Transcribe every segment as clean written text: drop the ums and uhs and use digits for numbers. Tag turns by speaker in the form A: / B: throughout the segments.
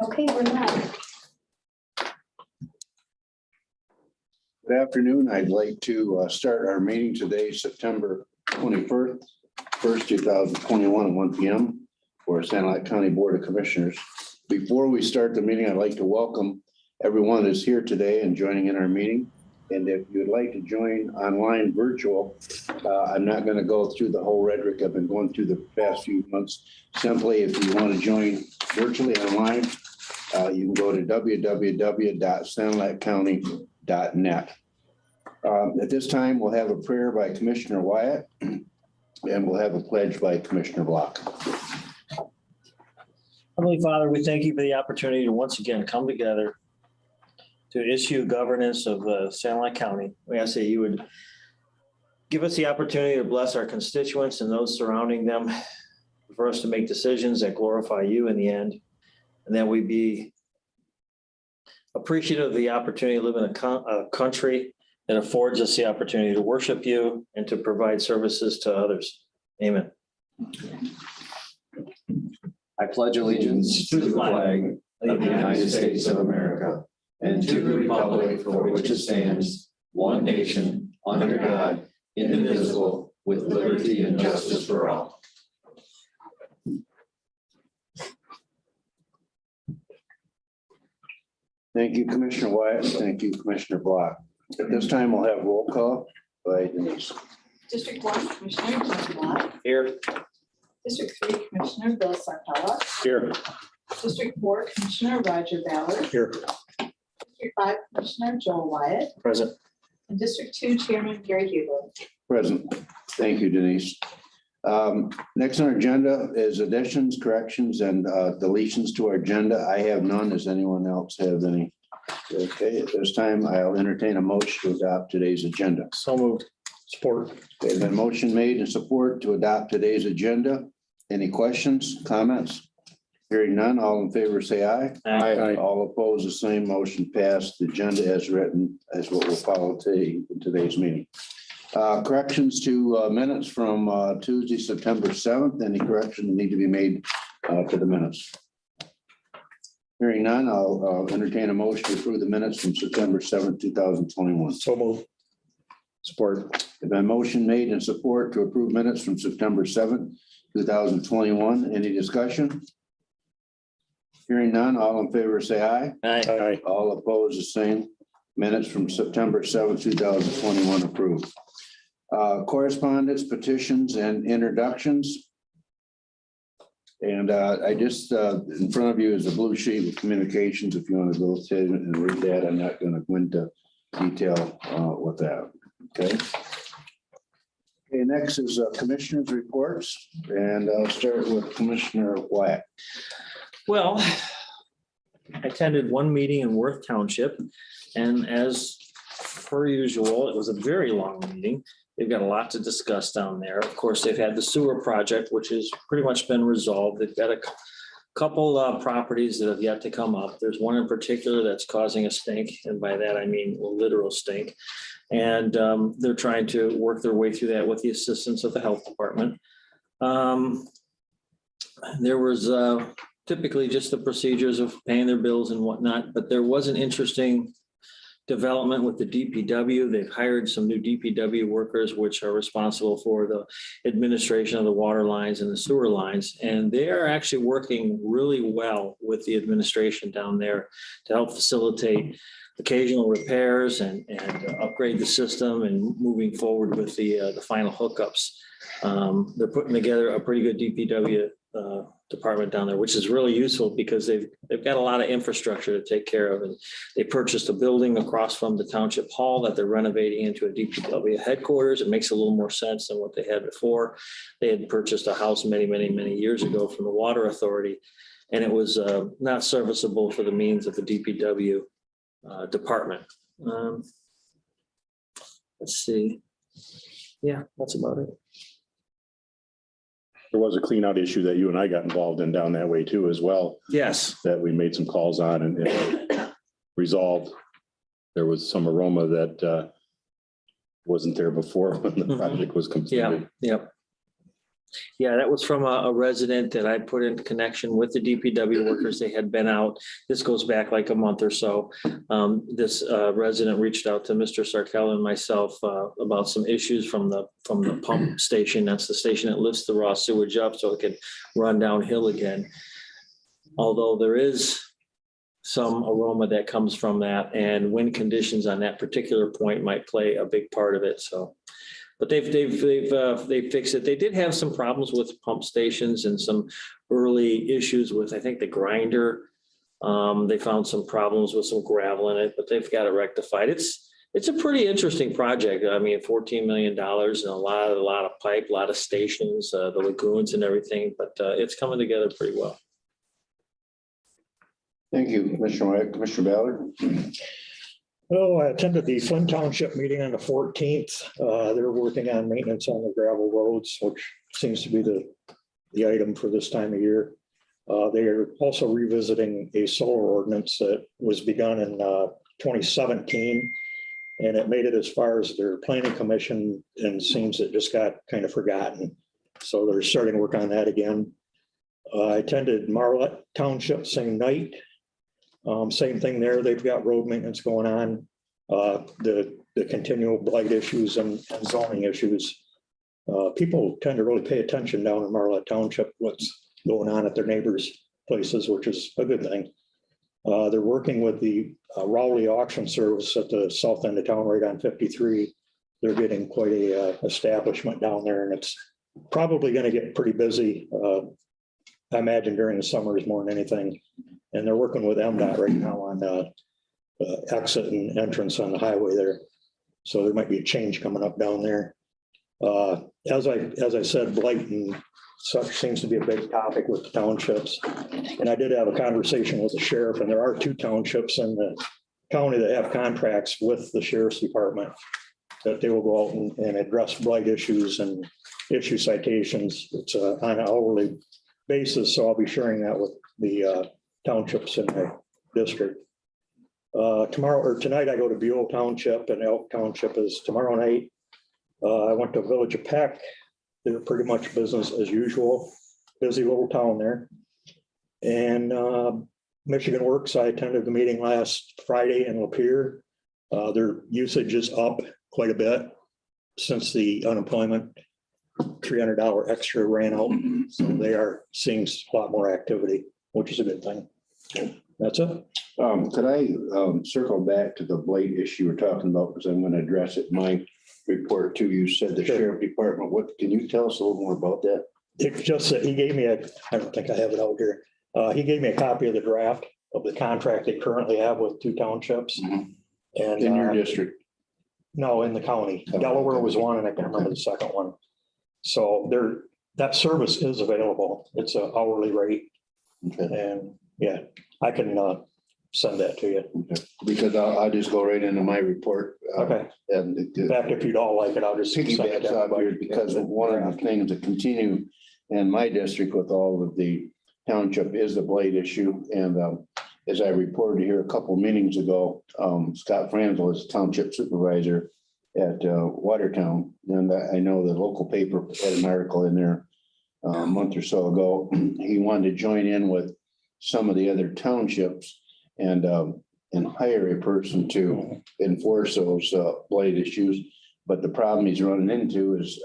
A: Okay, we're live.
B: Good afternoon. I'd like to start our meeting today, September 21st, 2021 at 1 p.m. for Sanilac County Board of Commissioners. Before we start the meeting, I'd like to welcome everyone that's here today and joining in our meeting. And if you'd like to join online virtual, I'm not going to go through the whole rhetoric I've been going through the past few months. Simply, if you want to join virtually online, you can go to www.sanilaccounty.net. At this time, we'll have a prayer by Commissioner Wyatt, and we'll have a pledge by Commissioner Block.
C: Heavenly Father, we thank you for the opportunity to once again come together to issue governance of Sanilac County. We ask that you would give us the opportunity to bless our constituents and those surrounding them, for us to make decisions that glorify you in the end, and that we be appreciative of the opportunity to live in a country that affords us the opportunity to worship you and to provide services to others. Amen.
D: I pledge allegiance to the flag of the United States of America and to the republic for which it stands, one nation, under God, indivisible, with liberty and justice for all.
B: Thank you, Commissioner Wyatt. Thank you, Commissioner Block. At this time, we'll have roll call by Denise.
A: District 1, Commissioner John Watt.
C: Here.
A: District 3, Commissioner Bill Sarpella.
C: Here.
A: District 4, Commissioner Roger Ballard.
C: Here.
A: District 5, Commissioner Joel Wyatt.
C: Present.
A: And District 2, Chairman Gary Hugel.
B: Present. Thank you, Denise. Next on our agenda is additions, corrections, and deletions to our agenda. I have none. Does anyone else have any? Okay, at this time, I'll entertain a motion to adopt today's agenda.
C: So moved. Support.
B: There's been motion made in support to adopt today's agenda. Any questions, comments? Hearing none, all in favor say aye.
C: Aye.
B: All opposed, the same. Motion passed. The agenda as written as what will follow today in today's meeting. Corrections to minutes from Tuesday, September 7th. Any corrections need to be made to the minutes? Hearing none, I'll entertain a motion to approve the minutes from September 7th, 2021.
C: So moved. Support.
B: There's been motion made in support to approve minutes from September 7th, 2021. Any discussion? Hearing none, all in favor say aye.
C: Aye.
B: All opposed, the same. Minutes from September 7th, 2021 approved. Correspondence, petitions, and introductions. And I just, in front of you is a blue sheet with communications. If you want to go ahead and read that, I'm not going to go into detail with that. Okay. Okay, next is commissioners' reports, and I'll start with Commissioner Wyatt.
C: Well, I attended one meeting in Worth Township, and as per usual, it was a very long meeting. They've got a lot to discuss down there. Of course, they've had the sewer project, which has pretty much been resolved. They've got a couple properties that have yet to come up. There's one in particular that's causing a stink, and by that I mean a literal stink. And they're trying to work their way through that with the assistance of the health department. There was typically just the procedures of paying their bills and whatnot, but there was an interesting development with the DPW. They've hired some new DPW workers, which are responsible for the administration of the water lines and the sewer lines. And they are actually working really well with the administration down there to help facilitate occasional repairs and upgrade the system and moving forward with the final hookups. They're putting together a pretty good DPW department down there, which is really useful because they've got a lot of infrastructure to take care of. And they purchased a building across from the township hall that they're renovating into a DPW headquarters. It makes a little more sense than what they had before. They had purchased a house many years ago from the water authority, and it was not serviceable for the means of the DPW department. Let's see. Yeah, that's about it.
E: There was a clean out issue that you and I got involved in down that way too as well,
C: Yes.
E: that we made some calls on and resolved. There was some aroma that wasn't there before when the project was completed.
C: Yep. Yeah, that was from a resident that I put in connection with the DPW workers. They had been out. This goes back like a month or so. This resident reached out to Mr. Sarkella and myself about some issues from the pump station. That's the station that lifts the raw sewage up so it can run downhill again. Although there is some aroma that comes from that, and wind conditions on that particular point might play a big part of it. So. But they've fixed it. They did have some problems with pump stations and some early issues with, I think, the grinder. They found some problems with some gravel in it, but they've got it rectified. It's a pretty interesting project. I mean, $14 million and a lot of pipe, a lot of stations, the lagoons and everything, but it's coming together pretty well.
B: Thank you, Commissioner Wyatt. Commissioner Ballard.
F: Oh, I attended the Flint Township meeting on the 14th. They're working on maintenance on the gravel roads, which seems to be the item for this time of year. They are also revisiting a solar ordinance that was begun in 2017. And it made it as far as their planning commission, and seems it just got kind of forgotten. So they're starting to work on that again. I attended Marlette Township same night. Same thing there. They've got road maintenance going on. The continual blight issues and zoning issues. People tend to really pay attention down in Marlette Township, what's going on at their neighbors' places, which is a good thing. They're working with the Rowley auction service at the south end of town, right on 53. They're getting quite a establishment down there, and it's probably going to get pretty busy. I imagine during the summers more than anything. And they're working with MDOT right now on exit and entrance on the highway there. So there might be a change coming up down there. As I said, blight and such seems to be a big topic with the townships. And I did have a conversation with the sheriff, and there are 2 townships in the county that have contracts with the sheriff's department that they will go out and address blight issues and issue citations. It's on an hourly basis, so I'll be sharing that with the townships in my district. Tonight I go to Buell Township, and Elk Township is tomorrow night. I went to Village of Peck. They're pretty much business as usual. Busy little town there. And Michigan Works, I attended the meeting last Friday in Lapeer. Their usage is up quite a bit since the unemployment $300 extra ran out. So they are seeing a lot more activity, which is a good thing. That's it.
B: Could I circle back to the blight issue we're talking about, because I'm going to address it in my report too. You said the
F: Sure.
B: sheriff department. What can you tell us a little more about that?
F: It's just that he gave me I don't think I have it out here. He gave me a copy of the draft of the contract they currently have with 2 townships.
B: Mhm.
F: And
B: In your district?
F: no, in the county.
B: Oh,
F: Delaware
B: okay.
F: was one, and I can't remember the second one. So that service is available. It's an hourly rate.
B: Okay.
F: And yeah, I can send that to you.
B: Okay. Because I'll just go right into my report.
F: Okay.
B: And
F: In fact, if you don't like it, I'll just send it
B: piggybacks
F: to
B: off here,
F: everybody.
B: because one of the things that continue in my district with all of the township is the blight issue. And as I reported here a couple meetings ago, Scott Franzel is township supervisor at Watertown. And I know the local paper had an article in there a month or so ago. He wanted to join in with some of the other townships and hire a person to enforce those blight issues. But the problem he's running into is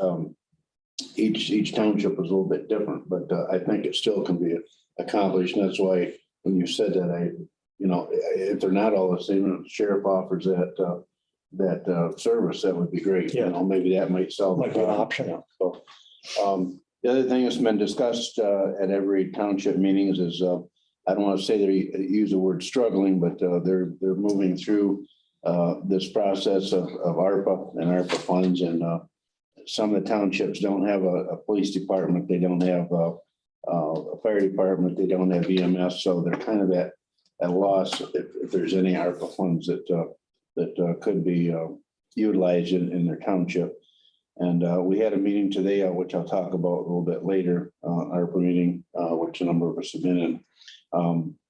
B: each township is a little bit different, but I think it still can be accomplished. And that's why when you said that, if they're not all the same, if the sheriff offers that service, that would be great.
F: Yeah.
B: Maybe that might solve.
F: Might be an option.
B: Yeah. So the other thing that's been discussed at every township meetings is I don't want to say they use the word struggling, but they're moving through this process of ARPA and ARPA funds. And some of the townships don't have a police department. They don't have a fire department. They don't have EMS. So they're kind of at a loss if there's any ARPA funds that could be utilized in their township. And we had a meeting today, which I'll talk about a little bit later, ARPA meeting, which a number of us have been in.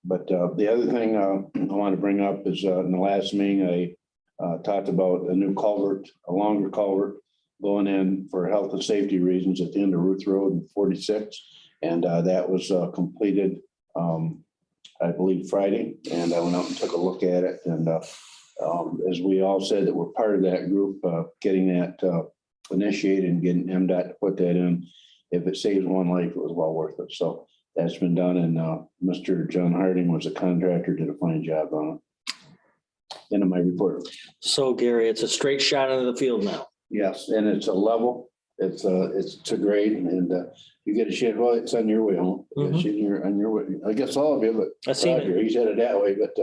B: But the other thing I want to bring up is in the last meeting, I talked about a new culvert, a longer culvert going in for health and safety reasons at the end of Ruth Road and 46. And that was completed, I believe, Friday. And I went out and took a look at it. And as we all said, that we're part of that group, getting that initiated and getting MDOT to put that in. If it saves one life, it was well worth it. So that's been done. And Mr. John Harding was a contractor, did a fine job on it. End of my report.
C: So Gary, it's a straight shot into the field now.
B: Yes, and it's a level, it's to grade, and you get a shit, well, it's on your way home. It's on your way, I guess all of you, but
C: I've seen
B: Roger,
C: it.
B: he said it that way, but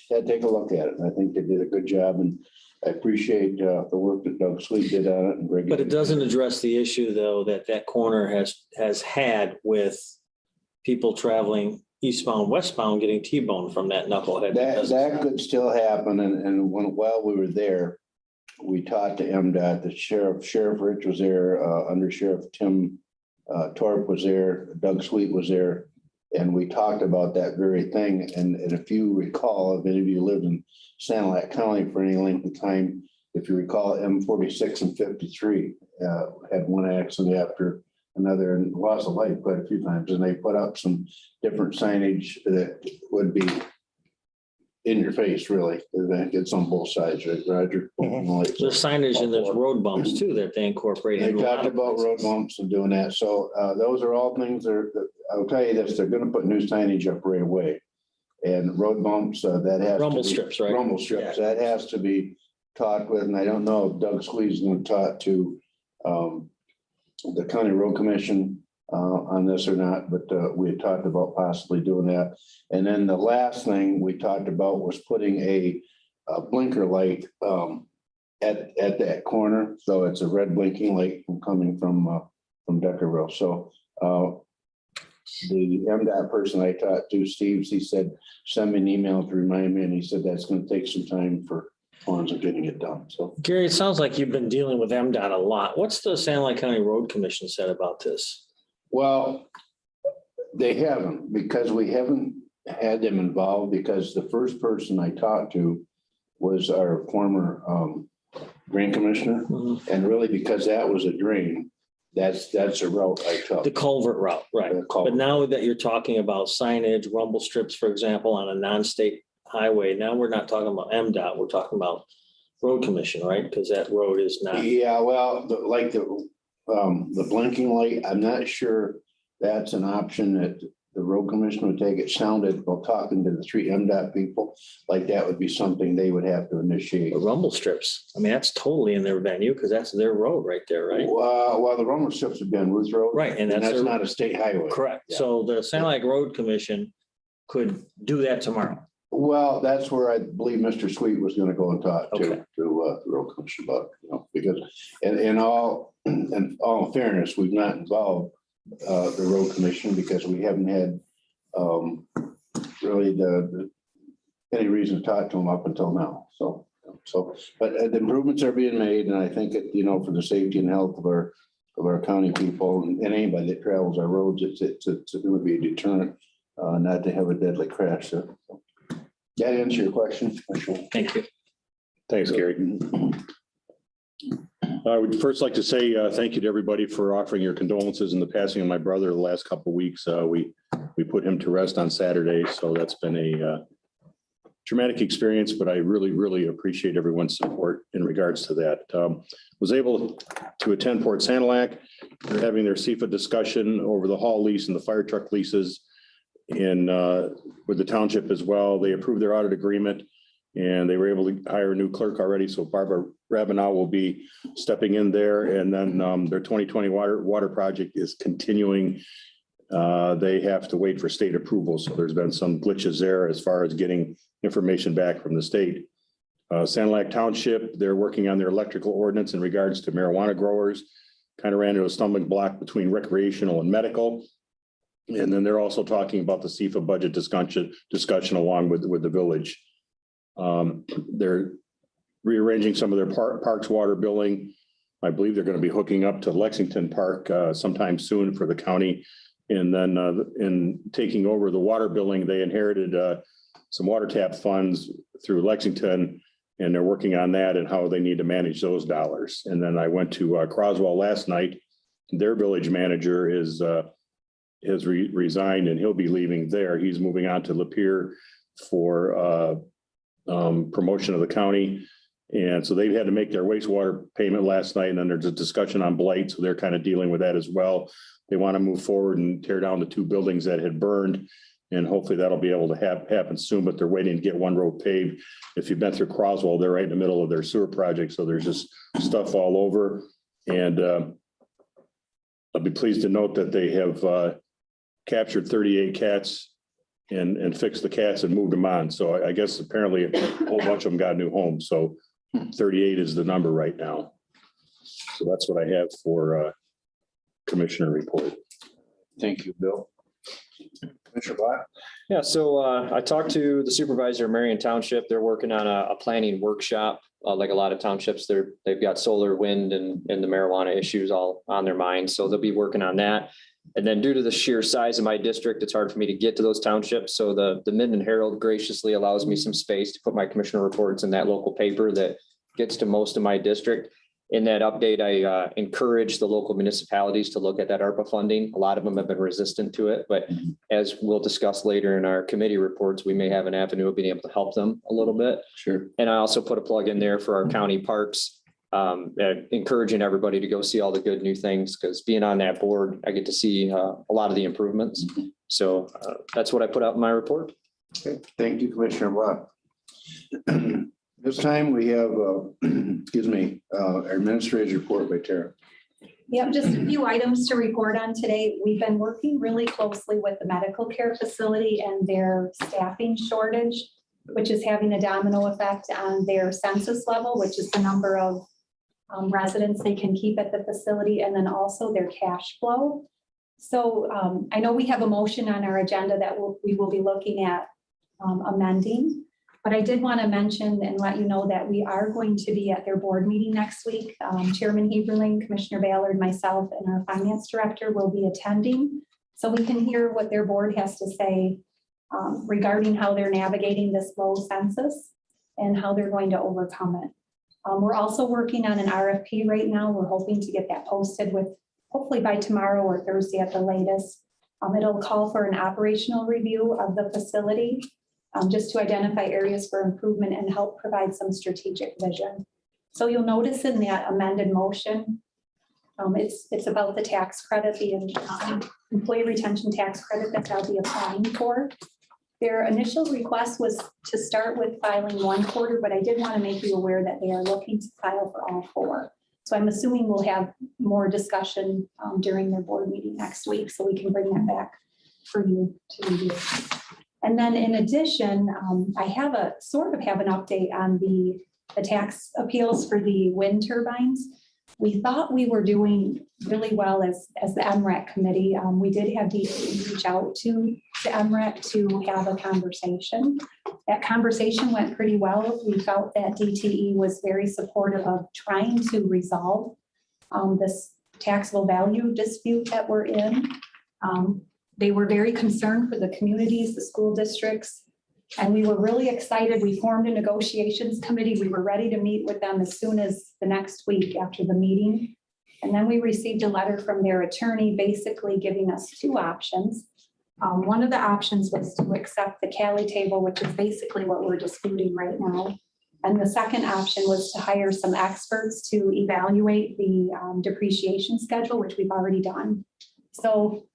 B: yeah, take a look at it. I think they did a good job, and I appreciate the work that Doug Sweet did on it. And Greg.
C: But it doesn't address the issue, though, that corner has had with people traveling eastbound, westbound, getting T-boned from that knucklehead.
B: That could still happen, and while we were there, we talked to MDOT, the Sheriff Rich was there, Under Sheriff Tim Torp was there, Doug Sweet was there, and we talked about that very thing. And if you recall, if any of you lived in Sanilac County for any length of time, if you recall, M46 and 53 had one accident after another and lost a life quite a few times. And they put up some different signage that would be in your face, really. It's on both sides, right, Roger?
C: There's signage and there's road bumps too that they incorporate.
B: They talked about road bumps and doing that. So those are all things that I'll tell you this, they're going to put new signage up right away. And road bumps, that has
C: Rumble
B: to be,
C: strips, right?
B: Rumble strips, that has to be talked with. And I don't know if Doug Squeeze is going to talk to the County Road Commission on this or not, but we had talked about possibly doing that. And then the last thing we talked about was putting a blinker light at that corner. So it's a red blinking light coming from Deckerville. So the MDOT person I talked to, Steve, he said, send me an email to remind me. And he said, that's going to take some time for funds of getting it done. So
C: Gary, it sounds like you've been dealing with MDOT a lot. What's the Sanilac County Road Commission said about this?
B: well, they haven't, because we haven't had them involved, because the first person I talked to was our former drain commissioner. And really, because that was a drain, that's a route I took.
C: The culvert route, right. But now that you're talking about signage, rumble strips, for example, on a non-state highway, now we're not talking about MDOT, we're talking about road commission, right? Because that road is not.
B: Yeah, well, the blinking light, I'm not sure that's an option that the road commission would take. It sounded, while talking to the three MDOT people, like that would be something they would have to initiate.
C: The rumble strips, I mean, that's totally in their venue because that's their road right there, right?
B: Well, the rumble strips would be on Ruth Road.
C: Right, and that's
B: not a state highway.
C: Correct.
B: Yeah.
C: So the Sanilac Road Commission could do that tomorrow.
B: Well, that's where I believe Mr. Sweet was going to go and talk
C: Okay.
B: to the road commission about, because in all fairness, we've not involved the road commission because we haven't had really any reason to talk to them up until now. But the improvements are being made, and I think it, for the safety and health of our county people and anybody that travels our roads, it's going to be a deterrent not to have a deadly crash. So, that answer your question?
C: Thank you.
E: Thanks, Gary. I would first like to say thank you to everybody for offering your condolences in the passing of my brother the last couple of weeks. We put him to rest on Saturday, so that's been a traumatic experience, but I really, really appreciate everyone's support in regards to that. Was able to attend Port Sanilac. They're having their CFA discussion over the hall lease and the fire truck leases with the township as well. They approved their audit agreement and they were able to hire a new clerk already. So Barbara Rabinow will be stepping in there, and then their 2020 water project is continuing. They have to wait for state approval. So there's been some glitches there as far as getting information back from the state. Sanilac Township, they're working on their electrical ordinance in regards to marijuana growers. Kind of ran into a stumbling block between recreational and medical. And then they're also talking about the CFA budget discussion along with the village. They're rearranging some of their parks water billing. I believe they're going to be hooking up to Lexington Park sometime soon for the county. And then in taking over the water billing, they inherited some water tap funds through Lexington. And they're working on that and how they need to manage those dollars. And then I went to Croswell last night. Their village manager has resigned and he'll be leaving there. He's moving on to Lapeer for promotion of the county. And so they've had to make their wastewater payment last night. And then there's a discussion on blight. So they're kind of dealing with that as well. They want to move forward and tear down the 2 buildings that had burned. And hopefully that'll be able to happen soon, but they're waiting to get one road paved. If you've been through Croswell, they're right in the middle of their sewer project. So there's just stuff all over. And I'll be pleased to note that they have captured 38 cats and fixed the cats and moved them on. So I guess apparently a whole bunch of them got new homes. So 38 is the number right now. So that's what I have for commissioner report.
B: Thank you, Bill. Commissioner Black?
G: Yeah, so I talked to the supervisor of Marion Township. They're working on a planning workshop. Like a lot of townships, they've got solar, wind, and the marijuana issues all on their minds. So they'll be working on that. And then due to the sheer size of my district, it's hard for me to get to those townships. So the Minden Herald graciously allows me some space to put my commissioner reports in that local paper that gets to most of my district. In that update, I encourage the local municipalities to look at that ARPA funding. A lot of them have been resistant to it, but as we'll discuss later in our committee reports, we may have an avenue of being able to help them a little bit.
B: Sure.
G: And I also put a plug in there for our county parks, encouraging everybody to go see all the good new things, because being on that board, I get to see a lot of the improvements. So that's what I put out in my report.
B: Okay. Thank you, Commissioner Black. This time we have, our administrator's report by Tara.
H: Yep, just a few items to report on today. We've been working really closely with the medical care facility and their staffing shortage, which is having a domino effect on their census level, which is the number of residents they can keep at the facility, and then also their cash flow. So I know we have a motion on our agenda that we will be looking at amending. But I did want to mention and let you know that we are going to be at their board meeting next week. Chairman Heberling, Commissioner Ballard, myself, and our finance director will be attending. So we can hear what their board has to say regarding how they're navigating this low census and how they're going to overcome it. We're also working on an RFP right now. We're hoping to get that posted with hopefully by tomorrow or Thursday at the latest. It'll call for an operational review of the facility. Just to identify areas for improvement and help provide some strategic vision. So you'll notice in that amended motion, it's about the tax credit, the employee retention tax credit that they'll be applying for. Their initial request was to start with filing 1 quarter, but I did want to make you aware that they are looking to file for all 4. So I'm assuming we'll have more discussion during their board meeting next week, so we can bring that back for you to review. And then in addition, I have an update on the tax appeals for the wind turbines. We thought we were doing really well as the MREC committee. We did have DTE reach out to MREC to have a conversation. That conversation went pretty well. We felt that DTE was very supportive of trying to resolve this taxable value dispute that we're in. They were very concerned for the communities, the school districts, and we were really excited. We formed a negotiations committee. We were ready to meet with them as soon as the next week after the meeting. And then we received a letter from their attorney basically giving us 2 options. One of the options was to accept the Cali table, which is basically what we're disputing right now. And the second option was to hire some experts to evaluate the depreciation schedule, which we've already done. So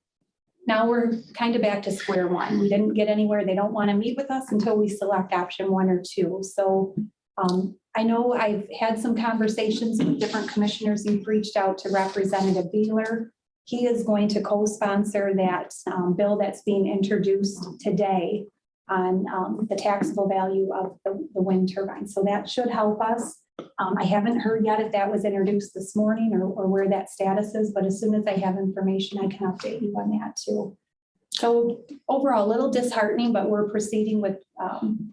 H: now we're kind of back to square one. We didn't get anywhere. They don't want to meet with us until we select option 1 or 2. So I know I've had some conversations with different commissioners. You've reached out to Representative Beeler. He is going to co-sponsor that bill that's being introduced today on the taxable value of the wind turbine. So that should help us. I haven't heard yet if that was introduced this morning or where that status is, but as soon as I have information, I can update you on that too. So overall, a little disheartening, but we're proceeding with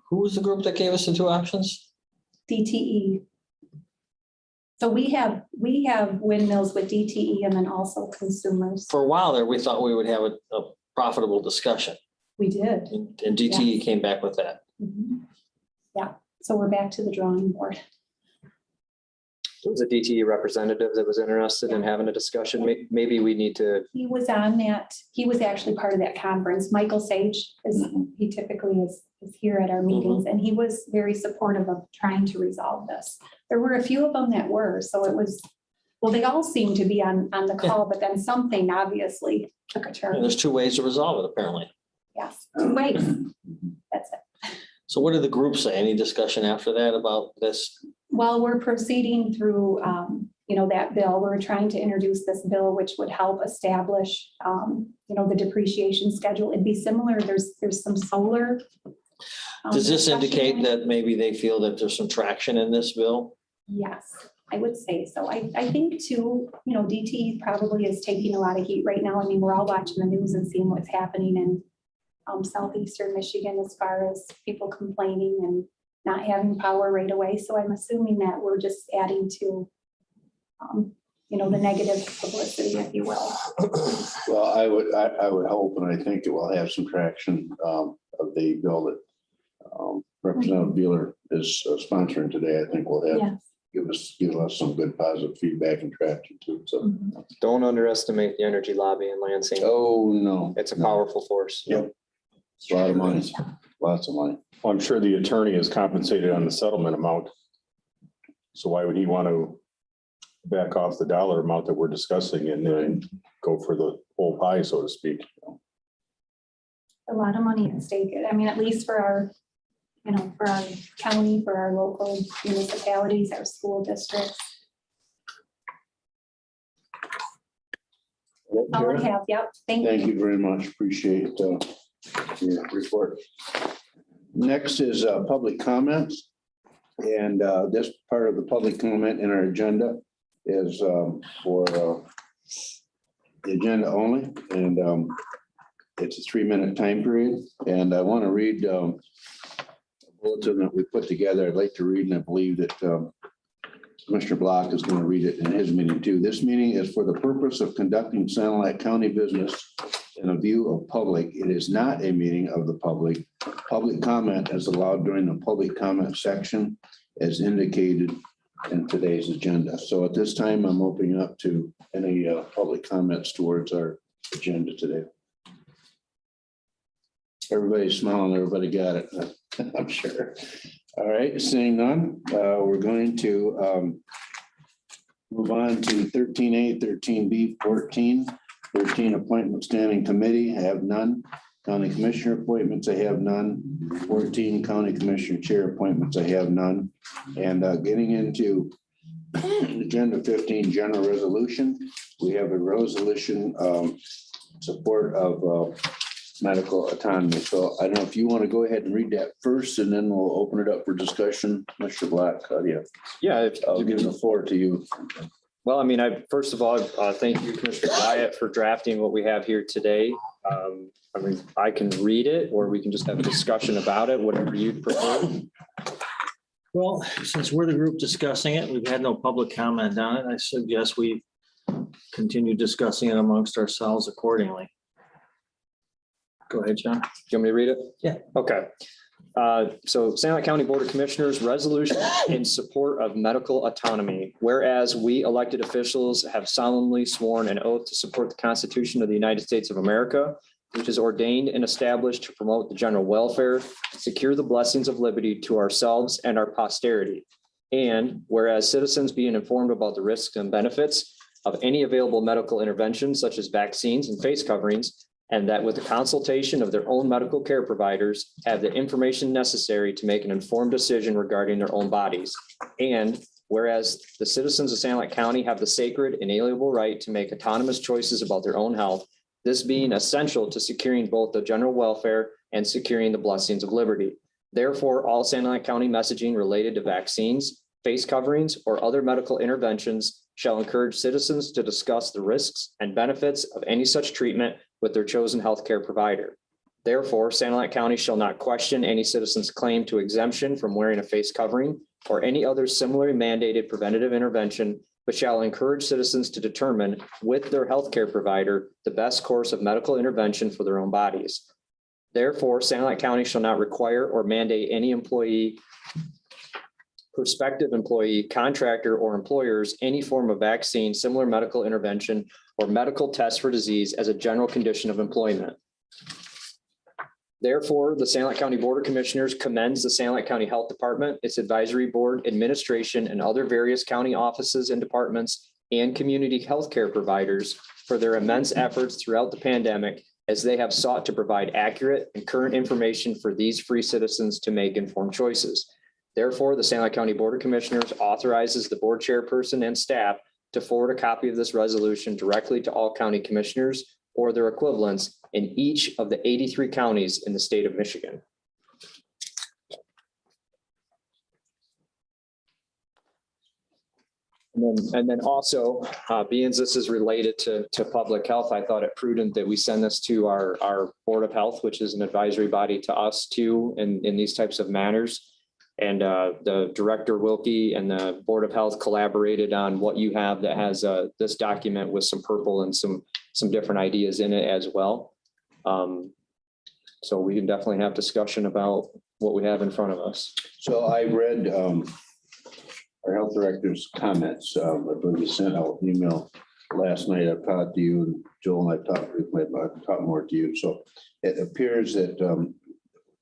C: Who was the group that gave us the 2 options?
H: DTE. So we have windmills with DTE and then also consumers.
C: For a while there, we thought we would have a profitable discussion,
H: We did.
C: and DTE came back with that.
H: Mhm. Yeah. So we're back to the drawing board.
G: There was a DTE representative that was interested in having a discussion. Maybe we need to,
H: He was on that, he was actually part of that conference. Michael Sage is, he typically is here at our meetings, and he was very supportive of trying to resolve this. There were a few of them that were, so it was, well, they all seemed to be on the call, but then something obviously took a
C: And
H: turn.
C: there's two ways to resolve it, apparently.
H: Yes, 2 ways. That's it.
C: So what did the group say? Any discussion after that about this?
H: While we're proceeding through, that bill, we're trying to introduce this bill, which would help establish, the depreciation schedule. It'd be similar. There's some solar.
C: Does this
H: discussion
C: indicate
H: going-
C: that maybe they feel that there's some traction in this bill?
H: Yes, I would say so. I think too, DTE probably is taking a lot of heat right now. I mean, we're all watching the news and seeing what's happening in southeastern Michigan as far as people complaining and not having power right away. So I'm assuming that we're just adding to, the negative publicity, if you will.
B: Well, I would hope, and I think it will have some traction of the bill that Representative Beeler is sponsoring today. I think will have
H: Yes.
B: give us some good positive feedback and traction too. So,
H: Mhm.
G: don't underestimate the energy lobby in Lansing.
B: oh, no.
G: It's a powerful force.
B: Yep. It's a lot of money, lots of money.
E: Well, I'm sure the attorney is compensated on the settlement amount. So why would he want to back off the dollar amount that we're discussing and then go for the whole pie, so to speak?
H: A lot of money at stake. I mean, at least for our, for our county, for our local municipalities, our school districts. All I have. Yep. Thank
B: Thank
H: you.
B: you very much. Appreciate your report. Next is public comments. And this part of the public comment in our agenda is for the agenda only. And it's a 3-minute time period. And I want to read a bulletin that we put together. I'd like to read, and I believe that Commissioner Block is going to read it in his meeting too. This meeting is for the purpose of conducting Sanilac County business in a view of public. It is not a meeting of the public. Public comment is allowed during the public comment section as indicated in today's agenda. So at this time, I'm opening up to any public comments towards our agenda today. Everybody's smiling, everybody got it, I'm sure. All right, seeing none, we're going to move on to 13A, 13B, 14. 13 appointment standing committee, I have none. County Commissioner appointments, I have none. 14 County Commissioner Chair appointments, I have none. And getting into Agenda 15, General Resolution, we have a resolution support of medical autonomy. So I don't know if you want to go ahead and read that first, and then we'll open it up for discussion. Mr. Black,
G: Yeah.
B: I'll give the floor to you.
G: Well, I mean, first of all, thank you, Commissioner Wyatt, for drafting what we have here today. I mean, I can read it, or we can just have a discussion about it, whatever you prefer.
C: Well, since we're the group discussing it, we've had no public comment on it. I suggest we continue discussing it amongst ourselves accordingly. Go ahead, John.
G: You want me to read it?
C: Yeah.
G: Okay. So Sanilac County Board of Commissioners resolution in support of medical autonomy. Whereas we elected officials have solemnly sworn an oath to support the Constitution of the United States of America, which is ordained and established to promote the general welfare, secure the blessings of liberty to ourselves and our posterity. And whereas citizens being informed about the risks and benefits of any available medical interventions such as vaccines and face coverings, and that with the consultation of their own medical care providers, have the information necessary to make an informed decision regarding their own bodies. And whereas the citizens of Sanilac County have the sacred inalienable right to make autonomous choices about their own health, this being essential to securing both the general welfare and securing the blessings of liberty. Therefore, all Sanilac County messaging related to vaccines, face coverings, or other medical interventions shall encourage citizens to discuss the risks and benefits of any such treatment with their chosen healthcare provider. Therefore, Sanilac County shall not question any citizen's claim to exemption from wearing a face covering or any other similarly mandated preventative intervention, but shall encourage citizens to determine with their healthcare provider the best course of medical intervention for their own bodies. Therefore, Sanilac County shall not require or mandate any employee prospective employee, contractor, or employers any form of vaccine, similar medical intervention, or medical test for disease as a general condition of employment. Therefore, the Sanilac County Board of Commissioners commends the Sanilac County Health Department, its advisory board, administration, and other various county offices and departments and community healthcare providers for their immense efforts throughout the pandemic as they have sought to provide accurate and current information for these free citizens to make informed choices. Therefore, the Sanilac County Board of Commissioners authorizes the board chairperson and staff to forward a copy of this resolution directly to all county commissioners or their equivalents in each of the 83 counties in the state of Michigan. And then also, being this is related to public health, I thought it prudent that we send this to our Board of Health, which is an advisory body to us too, in these types of matters. And the Director Wilkie and the Board of Health collaborated on what you have that has this document with some purple and some different ideas in it as well. So we can definitely have discussion about what we have in front of us.
B: So I read our health director's comments. I believe he sent out an email last night. I've talked to you, and Joel and I talked briefly about talk more to you. So it appears that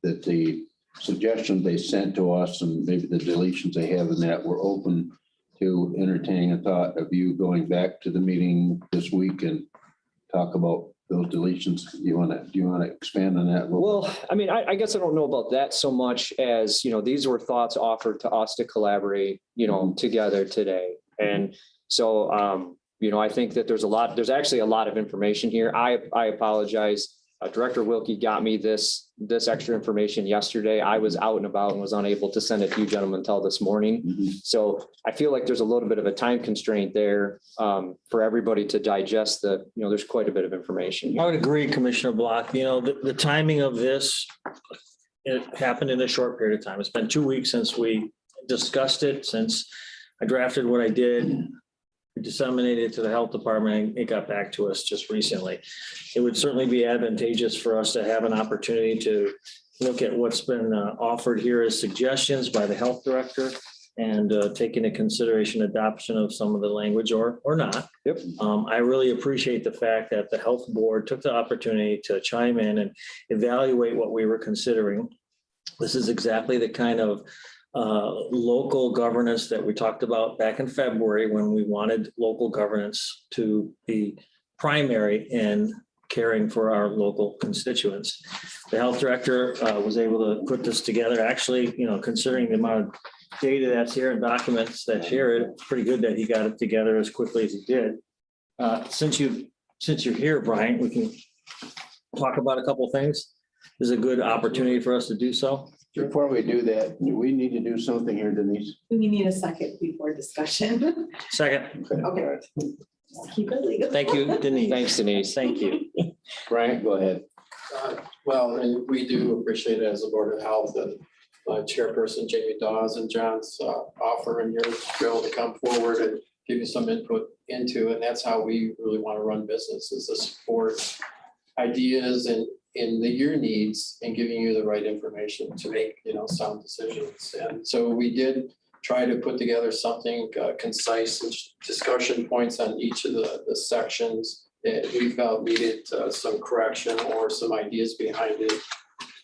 B: that the suggestions they sent to us and maybe the deletions they have in that were open to entertaining a thought of you going back to the meeting this week and talk about those deletions. Do you want to expand on that?
G: Well, I mean, I guess I don't know about that so much as, these were thoughts offered to us to collaborate, together today. And so, I think that there's actually a lot of information here. I apologize. Director Wilkie got me this extra information yesterday. I was out and about and was unable to send it to you gentlemen until this morning.
B: Mm-hmm.
G: So I feel like there's a little bit of a time constraint there for everybody to digest that, there's quite a bit of information.
C: I would agree, Commissioner Block. The timing of this, it happened in a short period of time. It's been 2 weeks since we discussed it, since I drafted what I did, disseminated it to the health department, and it got back to us just recently. It would certainly be advantageous for us to have an opportunity to look at what's been offered here as suggestions by the health director and take into consideration adoption of some of the language or not.
G: Yep.
C: I really appreciate the fact that the health board took the opportunity to chime in and evaluate what we were considering. This is exactly the kind of local governance that we talked about back in February when we wanted local governance to be primary in caring for our local constituents. The health director was able to put this together. Actually, considering the amount of data that's here and documents that's here, it's pretty good that he got it together as quickly as he did. Since you're here, Brian, we can talk about a couple of things. This is a good opportunity for us to do so.
B: Before we do that, do we need to do something here, Denise?
A: We need a second before discussion.
C: Second,
A: Okay. Keep it legal.
C: thank you, Denise.
G: Thanks, Denise.
C: Thank you.
B: Brian, go ahead.
I: Well, and we do appreciate it as a Board of Health and Chairperson Jamie Dawes and John's offer and yours to be able to come forward and give you some input into it. And that's how we really want to run business, is to support ideas and in your needs and giving you the right information to make, sound decisions. And so we did try to put together something concise and discussion points on each of the sections that we felt needed some correction or some ideas behind it.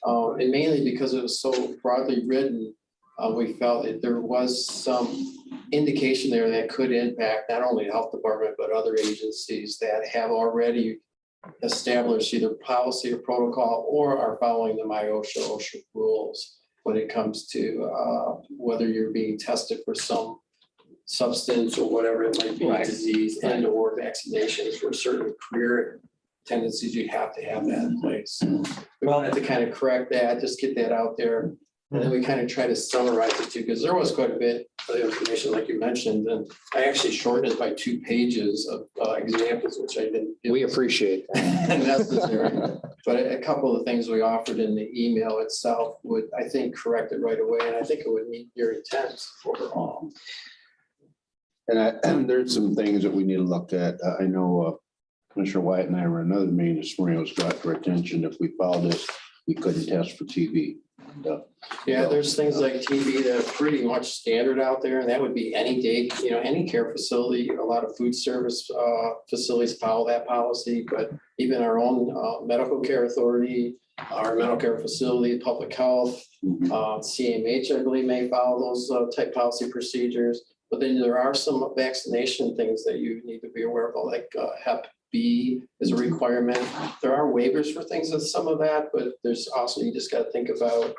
I: And mainly because it was so broadly written, we felt that there was some indication there that could impact not only the health department, but other agencies that have already established either policy or protocol or are following the OSHA rules when it comes to whether you're being tested for some substance or whatever it might be,
C: Right.
I: disease and or vaccinations for certain career tendencies, you have to have that in place. We wanted to kind of correct that, just get that out there. And then we kind of try to summarize it too, because there was quite a bit of information, like you mentioned, and I actually shortened it by 2 pages of examples, which I didn't.
G: We appreciate that.
I: Necessary. But a couple of the things we offered in the email itself would, I think, correct it right away, and I think it would meet your intent overall.
B: And there's some things that we need to look at. I know Commissioner Wyatt and I were in another meeting this morning. It was brought to our attention. If we follow this, we couldn't test for TB. And,
I: Yeah, there's things like TB that are pretty much standard out there, and that would be any day, any care facility. A lot of food service facilities follow that policy, but even our own medical care authority, our mental care facility, public health, CMH, I believe, may follow those type policy procedures. But then there are some vaccination things that you need to be aware of, like Hep B is a requirement. There are waivers for things with some of that, but there's also, you just got to think about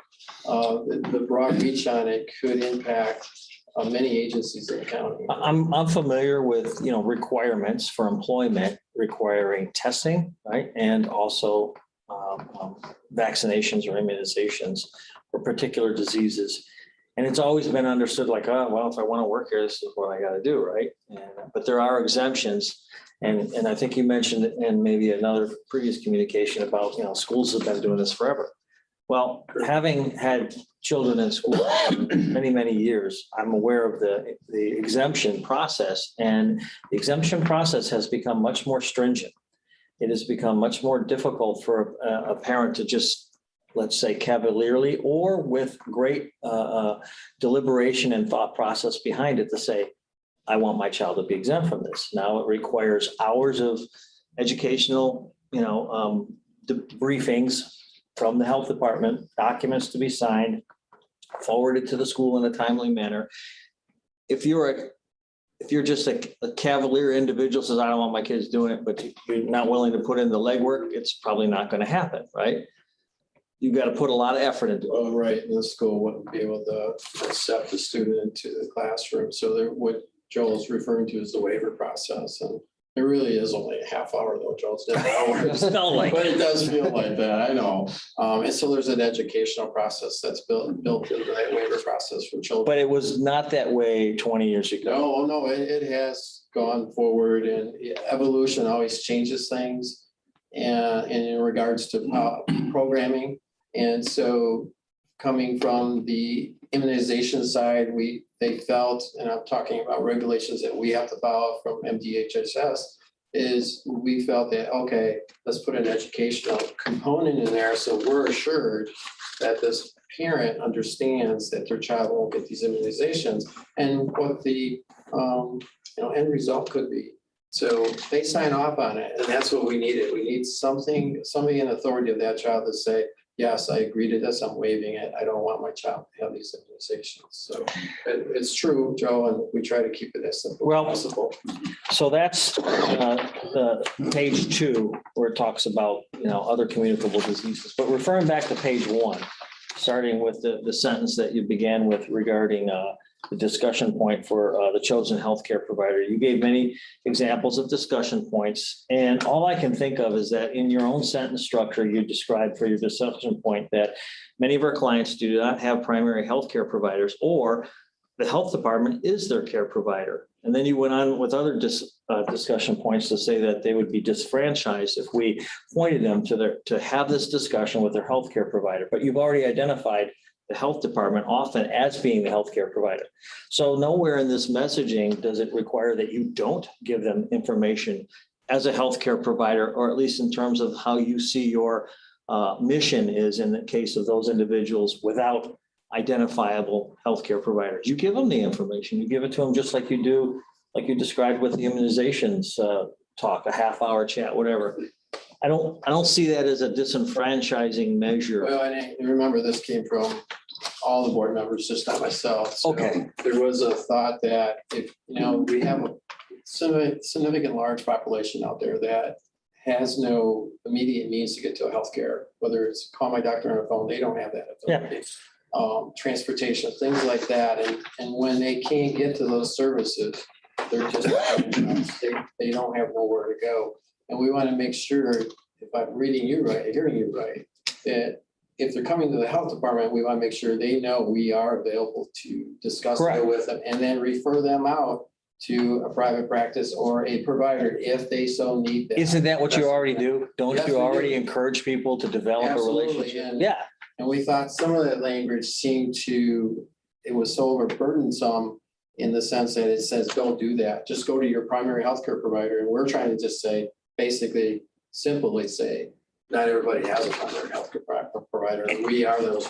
I: the broad reach on it could impact many agencies in the county.
C: I'm familiar with, requirements for employment requiring testing, right? And also vaccinations or immunizations for particular diseases. And it's always been understood like, oh, well, if I want to work here, this is what I got to do, right? But there are exemptions. And I think you mentioned in maybe another previous communication about, schools have been doing this forever. Well, having had children in school for many, many years, I'm aware of the exemption process, and the exemption process has become much more stringent. It has become much more difficult for a parent to just, let's say, cavalierly or with great deliberation and thought process behind it to say, I want my child to be exempt from this. Now it requires hours of educational, briefings from the health department, documents to be signed, forwarded to the school in a timely manner. If you're just a cavalier individual says, I don't want my kids doing it, but you're not willing to put in the legwork, it's probably not going to happen, right? You've got to put a lot of effort into it.
I: Oh, right. The school wouldn't be able to accept the student into the classroom. So there, what Joel's referring to is the waiver process. And it really is only a half hour though, Joel. It's not hours. But it does feel like that, I know. And so there's an educational process that's built into that waiver process for children.
C: But it was not that way 20 years ago.
I: No, it has gone forward, and evolution always changes things. And in regards to programming. And so coming from the immunization side, they felt, and I'm talking about regulations that we have to follow from MDHHS, is we felt that, okay, let's put an educational component in there so we're assured that this parent understands that their child won't get these immunizations and what the end result could be. So they sign off on it, and that's what we needed. We need somebody in authority of that child to say, yes, I agree to this, I'm waiving it. I don't want my child to have these immunizations. So it's true, Joe, and we try to keep it as simple as possible.
C: So that's the page 2, where it talks about, other communicable diseases. But referring back to page 1, starting with the sentence that you began with regarding the discussion point for the chosen healthcare provider. You gave many examples of discussion points, and all I can think of is that in your own sentence structure, you described for your discussion point that many of our clients do not have primary healthcare providers, or the health department is their care provider. And then you went on with other discussion points to say that they would be disfranchised if we pointed them to have this discussion with their healthcare provider. But you've already identified the health department often as being the healthcare provider. So nowhere in this messaging does it require that you don't give them information as a healthcare provider, or at least in terms of how you see your mission is in the case of those individuals without identifiable healthcare providers. You give them the information, you give it to them just like you do, like you described with the immunizations talk, a half-hour chat, whatever. I don't see that as a disenfranchising measure.
I: Well, and remember, this came from all the board members, just not myself. So
C: Okay.
I: there was a thought that if, we have a significant large population out there that has no immediate means to get to a healthcare, whether it's call my doctor on the phone, they don't have that ability. Transportation, things like that. And when they can't get to those services, they're just, they don't have nowhere to go. And we want to make sure, if I'm reading you right, hearing you right, that if they're coming to the health department, we want to make sure they know we are available to discuss it with them, and then refer them out to a private practice or a provider if they so need that.
C: Isn't that what you already do? Don't
I: Yes,
C: you
I: we
C: already
I: do.
C: encourage people to develop
I: Absolutely,
C: a relationship?
I: and-
C: Yeah.
I: And we thought some of that language it was so overburdensome in the sense that it says, don't do that. Just go to your primary healthcare provider. And we're trying to just say, basically, simply say, not everybody has a primary healthcare provider. And we are those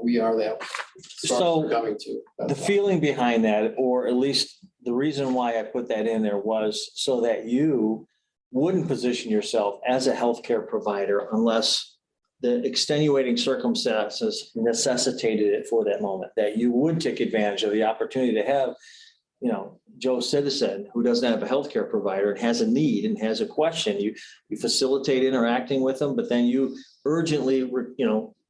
I: we are that
C: So,
I: source coming to.
C: The feeling behind that, or at least the reason why I put that in there, was so that you wouldn't position yourself as a healthcare provider unless the extenuating circumstances necessitated it for that moment, that you would take advantage of the opportunity to have, Joe citizen who doesn't have a healthcare provider and has a need and has a question. You facilitate interacting with them, but then you urgently,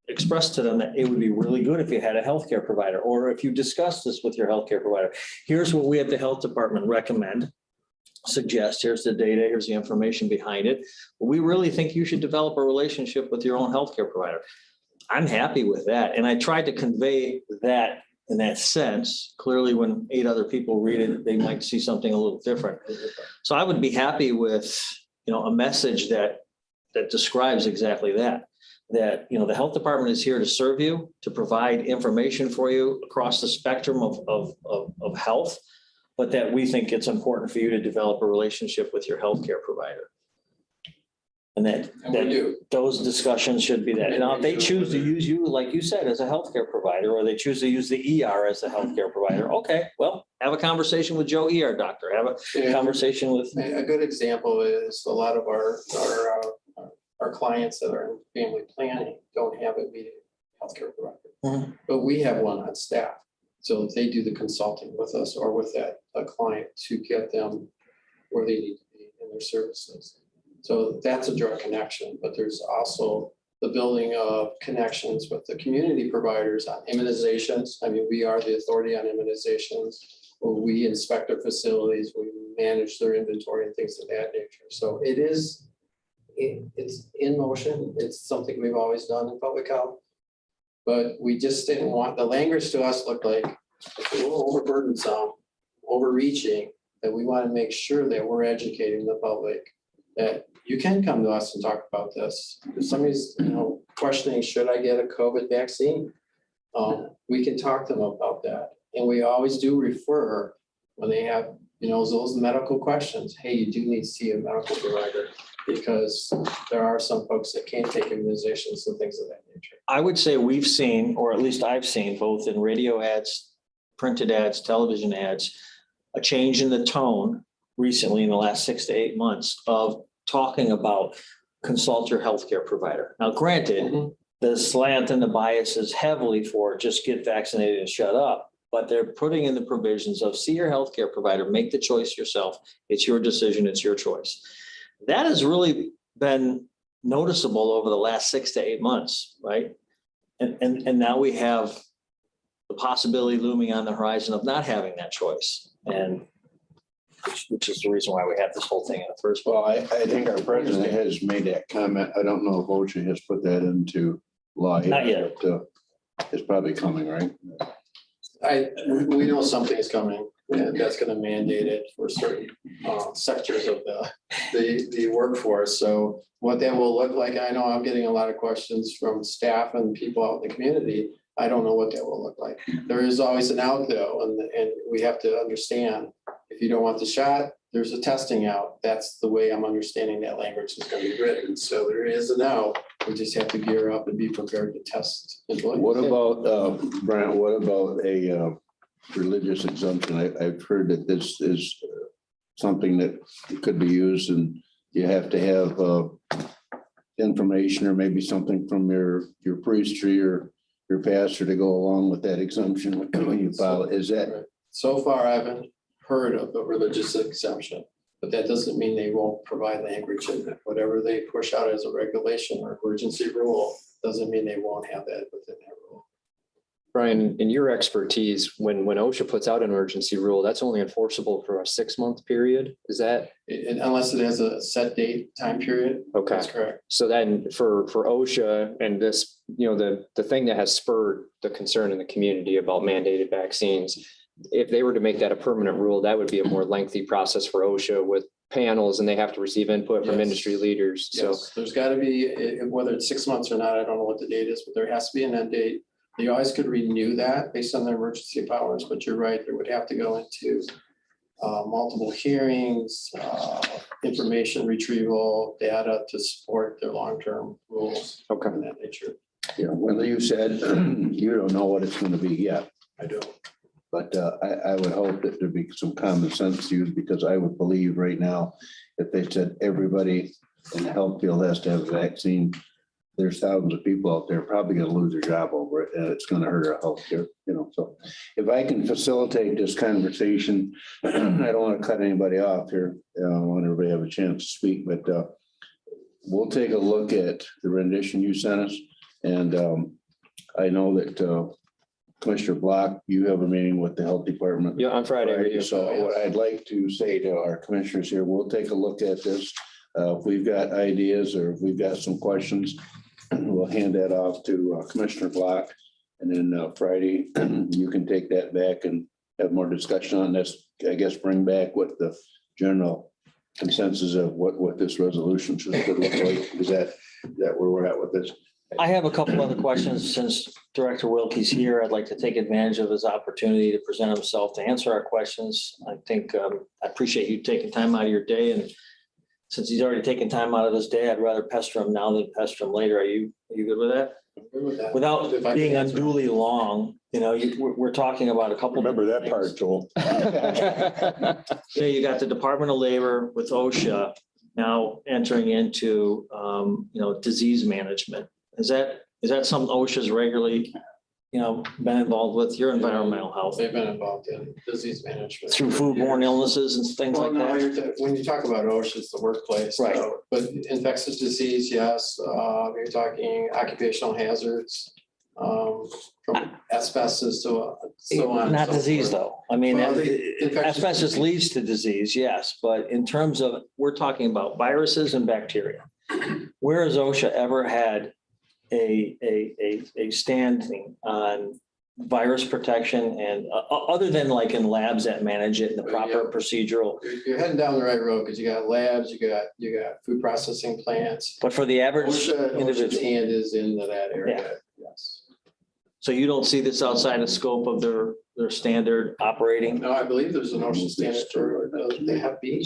C: express to them that it would be really good if you had a healthcare provider, or if you discuss this with your healthcare provider. Here's what we at the health department recommend, suggest, here's the data, here's the information behind it. We really think you should develop a relationship with your own healthcare provider. I'm happy with that. And I tried to convey that in that sense. Clearly, when 8 other people read it, they might see something a little different. So I would be happy with, a message that describes exactly that the health department is here to serve you, to provide information for you across the spectrum of health, but that we think it's important for you to develop a relationship with your healthcare provider. And
I: And we do.
C: those discussions should be that. Now, if they choose to use you, like you said, as a healthcare provider, or they choose to use the ER as a healthcare provider, okay, well, have a conversation with Joe ER doctor, have a conversation with.
I: A good example is a lot of our clients that are in family planning don't have a immediate healthcare provider.
C: Mhm.
I: But we have one on staff. So they do the consulting with us or with a client to get them where they need to be in their services. So that's a direct connection, but there's also the building of connections with the community providers on immunizations. I mean, we are the authority on immunizations. We inspect their facilities, we manage their inventory and things of that nature. So it's in motion. It's something we've always done in public health. But we just didn't want, the language to us looked like a little overburdensome, overreaching, that we want to make sure that we're educating the public that you can come to us and talk about this. If somebody's, questioning, should I get a COVID vaccine? We can talk to them about that. And we always do refer when they have, those medical questions. Hey, you do need to see a medical provider because there are some folks that can't take immunizations and things of that nature.
C: I would say we've seen, or at least I've seen, both in radio ads, printed ads, television ads, a change in the tone recently in the last 6 to 8 months of talking about consult your healthcare provider. Now, granted, the slant and the bias is heavily for just get vaccinated and shut up, but they're putting in the provisions of see your healthcare provider, make the choice yourself. It's your decision, it's your choice. That has really been noticeable over the last 6 to 8 months, right? And now we have the possibility looming on the horizon of not having that choice, and which is the reason why we have this whole thing in the first place.
B: Well, I think our president has made that comment. I don't know if OSHA has put that into law.
C: Not yet.
B: But, it's probably coming, right?
I: We know something is coming, and that's going to mandate it for certain sectors of the workforce. So what that will look like, I know I'm getting a lot of questions from staff and people out in the community. I don't know what that will look like. There is always an out though, and we have to understand if you don't want the shot, there's a testing out. That's the way I'm understanding that language is going to be written. So there is an out. We just have to gear up and be prepared to test.
B: What about, Brent, what about a religious exemption? I've heard that this is something that could be used and you have to have information or maybe something from your priestry or your pastor to go along with that exemption when you file it. Is that?
I: So far, I haven't heard of a religious exemption, but that doesn't mean they won't provide language in it. Whatever they push out as a regulation or emergency rule doesn't mean they won't have that within that rule.
G: Brian, in your expertise, when OSHA puts out an emergency rule, that's only enforceable for a 6-month period. Is that?
I: Unless it has a set date time period.
G: Okay.
I: That's correct.
G: So then for OSHA and this, the thing that has spurred the concern in the community about mandated vaccines, if they were to make that a permanent rule, that would be a more lengthy process for OSHA with panels and they have to receive input from
I: Yes.
G: industry leaders. So
I: Yes, there's got to be, whether it's 6 months or not, I don't know what the date is, but there has to be an end date. They always could renew that based on their emergency powers, but you're right, there would have to go into multiple hearings, information retrieval, data to support their long-term rules.
G: Okay.
I: In that nature.
B: you know, whether you said you don't know what it's gonna be yet.
I: I don't.
B: But I would hope that there'd be some common sense used, because I would believe right now, if they said everybody in the health field has to have a vaccine, there's thousands of people out there probably gonna lose their job over it, and it's gonna hurt our healthcare, you know, so. If I can facilitate this conversation, I don't want to cut anybody off here. I want everybody to have a chance to speak, but we'll take a look at the rendition you sent us. And I know that Commissioner Block, you have a meeting with the health department.
G: Yeah, on Friday. we do.
B: So what I'd like to say to our commissioners here, we'll take a look at this. If we've got ideas or if we've got some questions, we'll hand that off to Commissioner Block. And then Friday, you can take that back and have more discussion on this. I guess bring back what the general consensus of what this resolution should look like. Is that where we're at with this?
C: I have a couple other questions. Since Director Wilkie's here, I'd like to take advantage of his opportunity to present himself to answer our questions. I think I appreciate you taking time out of your day, and since he's already taken time out of his day, I'd rather pester him now than pester him later. Are you good with that? Without
I: If I can
C: being
I: answer.
C: unduly long, you know, we're talking about a couple.
E: Remember that
C: different
E: part, Joel.
C: Yeah, you got the Department of Labor with OSHA now entering into, disease management. Is that something OSHA's regularly, been involved with? Your environmental health
I: They've been involved in disease management.
C: through foodborne illnesses and things
I: Well,
C: like
I: no,
C: that?
I: when you talk about OSHA, it's the workplace.
C: Right.
I: But infectious disease, yes. You're talking occupational hazards, from asbestos to so on. and
C: Not
I: so
C: disease,
I: forth.
C: though. I mean,
I: Well, the infectious
C: asbestos
I: disease-
C: leads to disease, yes, but in terms of, we're talking about viruses and bacteria. Where has OSHA ever had a standing on virus protection and other than like in labs that manage it and the proper procedural?
I: You're heading down the right road because you got labs, you got food processing plants.
C: But for the average
I: OSHA's
C: individual,
I: hand is into that area, yes.
C: so you don't see this outside of scope of their standard operating?
I: No, I believe there's an OSHA standard for the Hep B,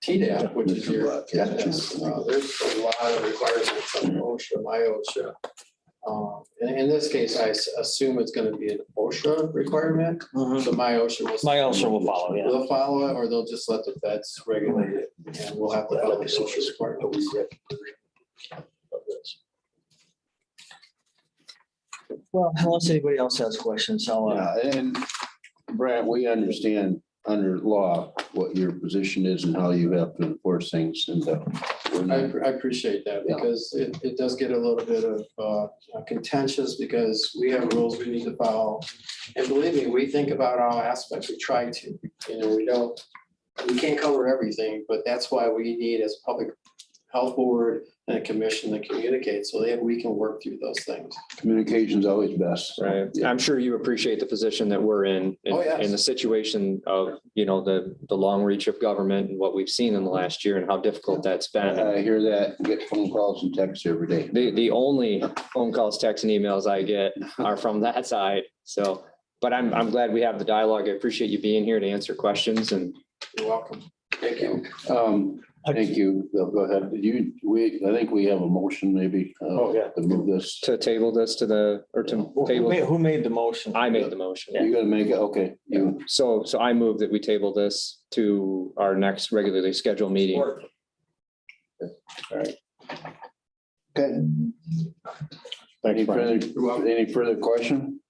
I: TDAP, which is your tetanus. There's a lot of requirements on OSHA, my OSHA. In this case, I assume it's going to be an OSHA requirement,
C: Mhm.
I: so my OSHA
C: My OSHA will follow, yeah.
I: They'll follow it, or they'll just let the vets regulate it, and we'll have to follow the OSHA requirements.
C: Well, unless anybody else has questions, I'll,
B: Yeah, and Brad, we understand under law what your position is and how you have to enforce things, and we're not.
I: I appreciate that, because it does get a little bit of contentious, because we have rules we need to follow. And believe me, we think about all aspects, we try to, we can't cover everything, but that's why we need, as a public health board and a commission, to communicate so that we can work through those things.
B: Communication's always best.
G: Right.
B: Yeah.
G: I'm sure you appreciate the position that we're in,
I: Oh, yes.
G: in the situation of, the long reach of government and what we've seen in the last year and how difficult that's been.
B: I hear that, get phone calls and texts every day.
G: The only phone calls, texts and emails I get are from that side. So, but I'm glad we have the dialogue. I appreciate you being here to answer questions, and
I: You're welcome. Thank you.
B: Thank you. Bill, go ahead. I think we have a motion maybe.
F: Oh, yeah.
B: To move this.
G: to table this to table.
C: who made the motion?
G: I made the motion.
B: You gotta make it, okay. You,
G: So I move that we table this to our next regularly scheduled meeting.
B: okay.
E: Thanks, Brian.
B: Any further question?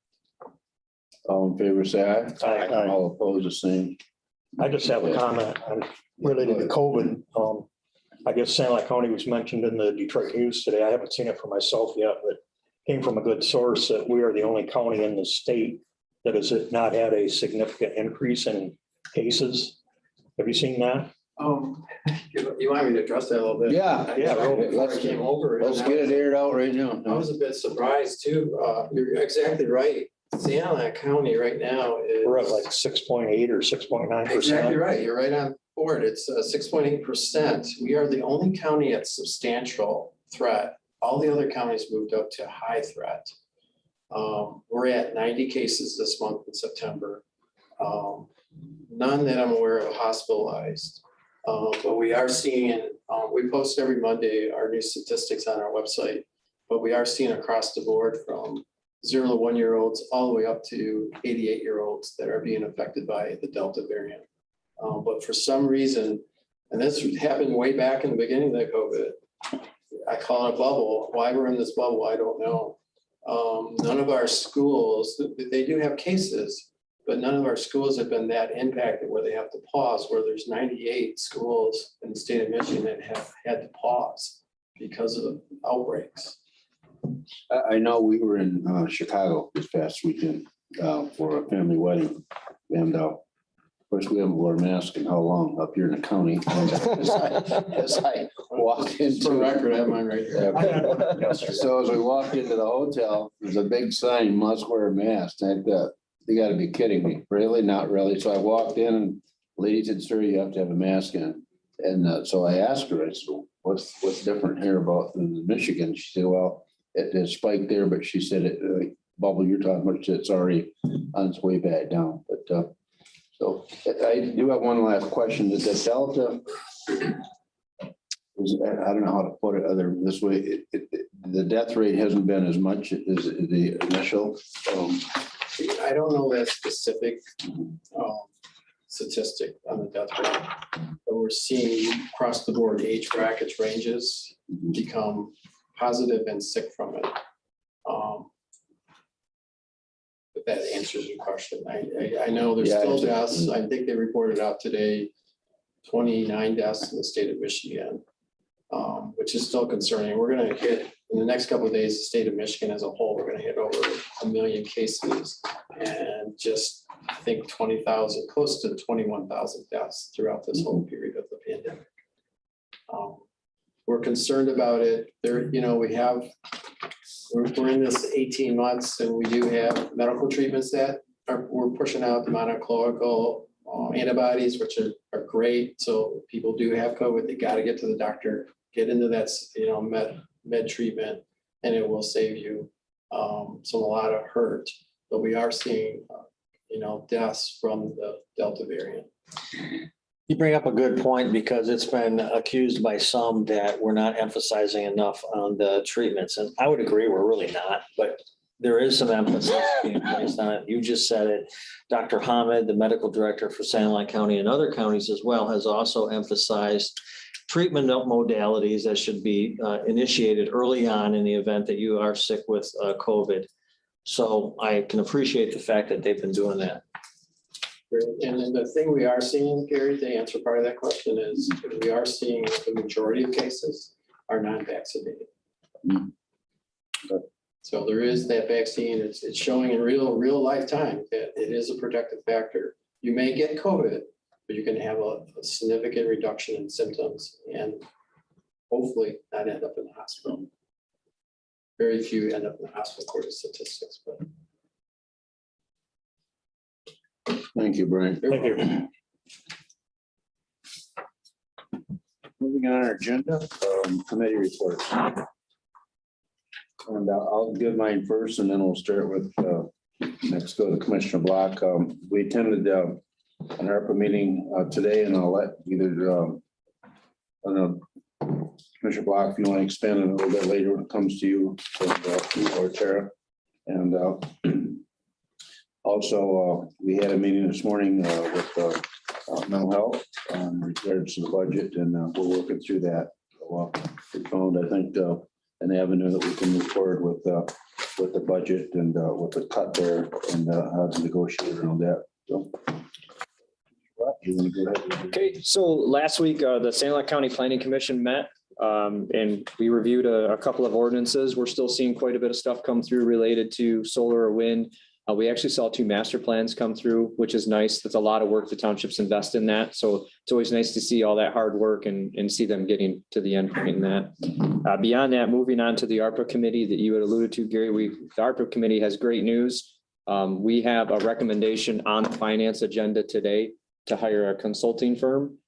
B: All in favor, say aye.
F: Aye.
B: All opposed, the same.
F: I just have a comment related to COVID. I guess Sand Lake County was mentioned in the Detroit News today. I haven't seen it for myself yet, but came from a good source that we are the only county in the state that has not had a significant increase in cases. Have you seen that?
I: You want me to address that a little bit?
B: Yeah.
F: Yeah,
I: Before I came over.
B: Let's get it aired out right now.
I: I was a bit surprised too. You're exactly right. Santa County right now is.
F: We're at like 6.8 or 6.9%.
I: Exactly right. You're right on board. It's 6.8%. We are the only county at substantial threat. All the other counties moved up to high threat. We're at 90 cases this month in September. None that I'm aware of hospitalized. But we are seeing, we post every Monday our new statistics on our website. But we are seeing across the board from 0 to 1-year-olds all the way up to 88-year-olds that are being affected by the Delta variant. But for some reason, and this happened way back in the beginning of the COVID, I call it a bubble. Why we're in this bubble, I don't know. None of our schools, they do have cases, but none of our schools have been that impacted where they have to pause, where there's 98 schools in the state of Michigan that have had to pause because of outbreaks.
B: I know we were in Chicago this past weekend for a family wedding. And of course, we haven't worn masks in how long up here in the county. As I walked
I: For
B: into.
I: record, I have mine right here.
B: So as we walked into the hotel, there's a big sign, must wear a mask. I thought, you gotta be kidding me. Really? Not really. So I walked in and the lady said, sir, you have to have a mask in. And so I asked her, I said, what's different here about in Michigan? She said, well, it has spiked there, but she said it bubble you're talking about, it's already on its way back down. But so I do have one last question. Is the Delta, I don't know how to put it other than this way, the death rate hasn't been as much as the initial.
I: I don't know that specific statistic on the death rate, but we're seeing across the board age brackets ranges become positive and sick from it. But that answers your question. I know there's
B: Yeah,
I: still deaths. I think they reported out today 29 deaths in the state of Michigan, which is still concerning. We're going to hit in the next couple of days, the state of Michigan as a whole, we're going to hit over 1 million cases and just I think 20,000, close to 21,000 deaths throughout this whole period of the pandemic. We're concerned about it. There, you know, we're in this 18 months and we do have medical treatments that we're pushing out, the monoclonal antibodies, which are great. So people do have COVID, they got to get to the doctor, get into that, you know, med treatment, and it will save you a lot of hurt. But we are seeing, you know, deaths from the Delta variant.
C: You bring up a good point because it's been accused by some that we're not emphasizing enough on the treatments. And I would agree, we're really not, but there is some emphasis being placed on it. You just said it. Dr. Hamid, the medical director for Sanilac County and other counties as well, has also emphasized treatment modalities that should be initiated early on in the event that you are sick with COVID. So I can appreciate the fact that they've been doing that.
I: And then the thing we are seeing, Gary, to answer part of that question is we are seeing the majority of cases are non-vaccinated. So there is that vaccine, it's showing in real lifetime that it is a protective factor. You may get COVID, but you can have a significant reduction in symptoms and hopefully not end up in the hospital. Very few end up in the hospital according to statistics, but.
B: Thank you, Brian.
F: Thank you.
B: Moving on our agenda, committee reports. And I'll give mine first and then we'll start with, next go to Commissioner Block. We attended an Arpa meeting today and I'll let either Commissioner Block, if you want to expand it a little bit later when it comes to you or Tara. And also, we had a meeting this morning with mental health in regards to the budget, and we're working through that. We found, I think, an avenue that we can move forward with the budget and with the cut there and how to negotiate around that. So, you want to go ahead?
G: Okay, so last week, the Sanilac County Planning Commission met and we reviewed a couple of ordinances. We're still seeing quite a bit of stuff come through related to solar or wind. We actually saw 2 master plans come through, which is nice. That's a lot of work the townships invest in that. So it's always nice to see all that hard work and see them getting to the end point in that. Beyond that, moving on to the Arpa Committee that you had alluded to, Gary, the Arpa Committee has great news. We have a recommendation on the finance agenda today to hire a consulting firm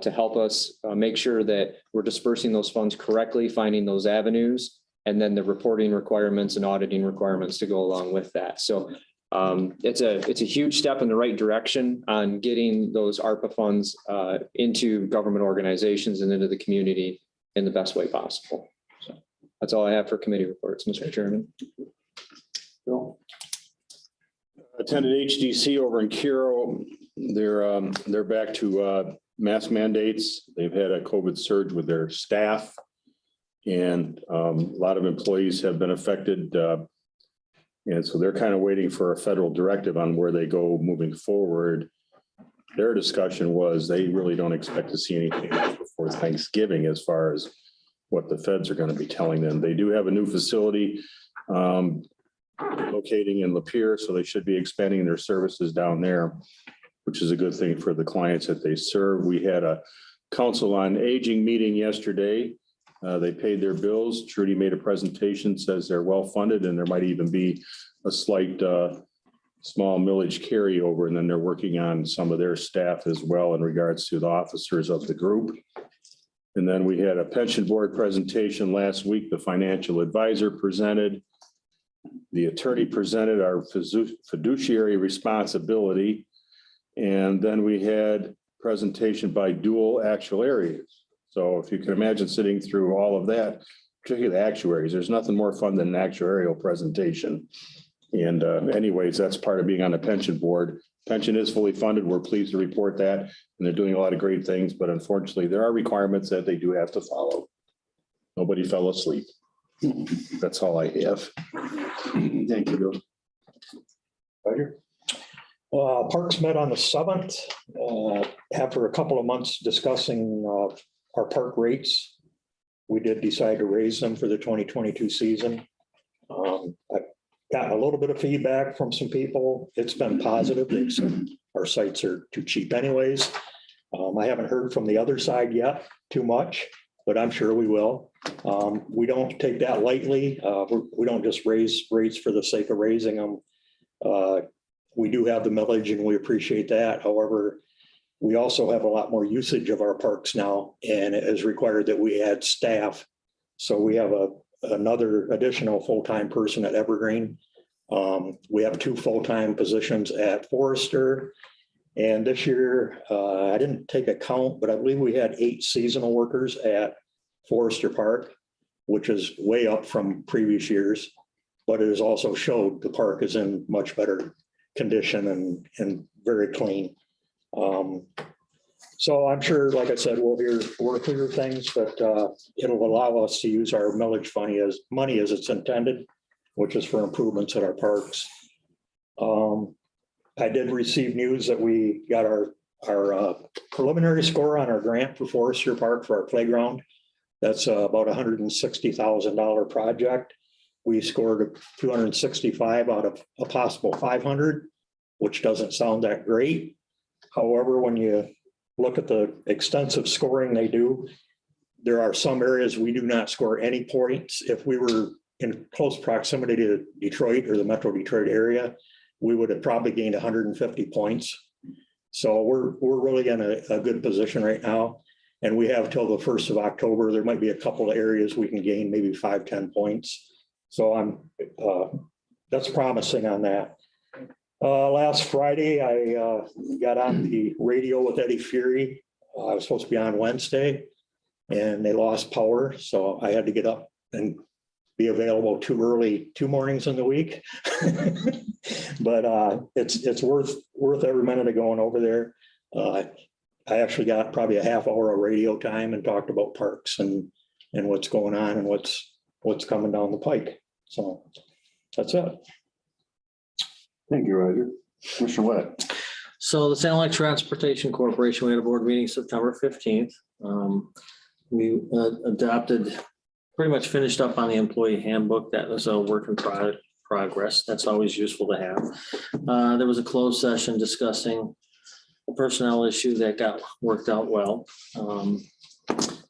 G: to help us make sure that we're dispersing those funds correctly, finding those avenues, and then the reporting requirements and auditing requirements to go along with that. So it's a huge step in the right direction on getting those ARPA funds into government organizations and into the community in the best way possible. So That's all I have for committee reports, Mr. Chairman.
B: Bill?
E: Attended HDC over in Kiro. They're back to mask mandates. They've had a COVID surge with their staff. And a lot of employees have been affected. And so they're kind of waiting for a federal directive on where they go moving forward. Their discussion was they really don't expect to see anything before Thanksgiving as far as what the feds are going to be telling them. They do have a new facility locating in Lapeer, so they should be expanding their services down there, which is a good thing for the clients that they serve. We had a Council on Aging meeting yesterday. They paid their bills. Trudy made a presentation, says they're well funded, and there might even be a slight small millage carryover, and then they're working on some of their staff as well in regards to the officers of the group. And then we had a pension board presentation last week. The financial advisor presented. The attorney presented our fiduciary responsibility. And then we had presentation by dual actuaries. So if you can imagine sitting through all of that, particularly the actuaries, there's nothing more fun than an actuarial presentation. And anyways, that's part of being on a pension board. Pension is fully funded. We're pleased to report that. And they're doing a lot of great things, but unfortunately, there are requirements that they do have to follow. Nobody fell asleep. That's all I have.
B: Thank you, Bill. Roger?
F: Parks met on the 7th, after a couple of months discussing our park rates. We did decide to raise them for the 2022 season. I've gotten a little bit of feedback from some people. It's been positive. They've said our sites are too cheap anyways. I haven't heard from the other side yet too much, but I'm sure we will. We don't take that lightly. We don't just raise rates for the sake of raising them. We do have the millage and we appreciate that. However, we also have a lot more usage of our parks now, and it is required that we add staff. So we have another additional full-time person at Evergreen. We have 2 full-time positions at Forester. And this year, I didn't take a count, but I believe we had 8 seasonal workers at Forester Park, which is way up from previous years. But it has also showed the park is in much better condition and very clean. So I'm sure, like I said, we'll hear things, but it'll allow us to use our millage money as it's intended, which is for improvements at our parks. I did receive news that we got our preliminary score on our grant for Forester Park for our playground. That's about $160,000 project. We scored 265 out of a possible 500, which doesn't sound that great. However, when you look at the extensive scoring they do, there are some areas we do not score any points. If we were in close proximity to Detroit or the Metro Detroit area, we would have probably gained 150 points. So we're really in a good position right now. And we have till the 1st of October. There might be a couple of areas we can gain maybe 5-10 points. So that's promising on that. Last Friday, I got on the radio with Eddie Fury. I was supposed to be on Wednesday and they lost power. So I had to get up and be available too early 2 mornings in the week. But it's worth every minute of going over there. I actually got probably a half hour of radio time and talked about parks and what's going on and what's coming down the pike. So that's it.
B: Thank you, Roger. Commissioner Wett.
C: So the Sand Lake Transportation Corporation, we had a board meeting September 15th. We adopted, pretty much finished up on the employee handbook. That was a work in progress. That's always useful to have. There was a closed session discussing a personnel issue that got worked out well.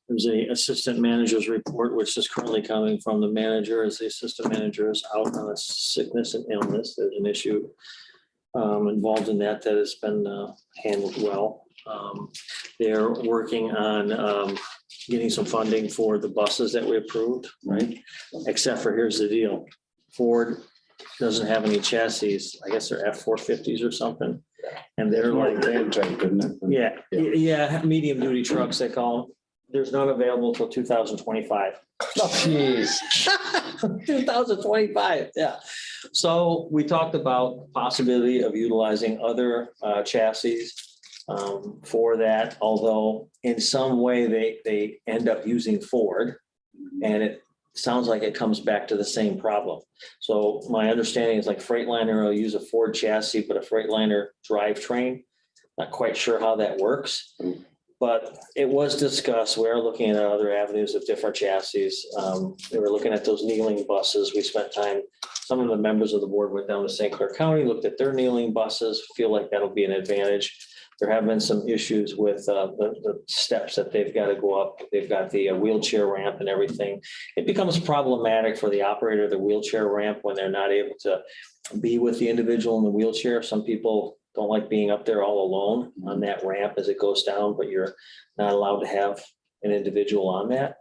C: There's a assistant manager's report, which is currently coming from the manager as the assistant manager is out on a sickness and illness. There's an issue involved in that has been handled well. They're working on getting some funding for the buses that we approved, right? Except for, here's the deal. Ford doesn't have any chassis. I guess they're F-450s or something. And they're like,
B: van type, isn't it?
C: yeah, medium duty trucks, they call them. There's none available till 2025.
G: Oh, geez.
C: 2025, yeah. So we talked about possibility of utilizing other chassis for that, although in some way they end up using Ford. And it sounds like it comes back to the same problem. So my understanding is like Freightliner will use a Ford chassis, but a Freightliner drivetrain. Not quite sure how that works. But it was discussed. We are looking at other avenues of different chassis. We were looking at those kneeling buses. We spent time, some of the members of the board went down to St. Clair County, looked at their kneeling buses, feel like that'll be an advantage. There have been some issues with the steps that they've got to go up. They've got the wheelchair ramp and everything. It becomes problematic for the operator of the wheelchair ramp when they're not able to be with the individual in the wheelchair. Some people don't like being up there all alone on that ramp as it goes down, but you're not allowed to have an individual on that.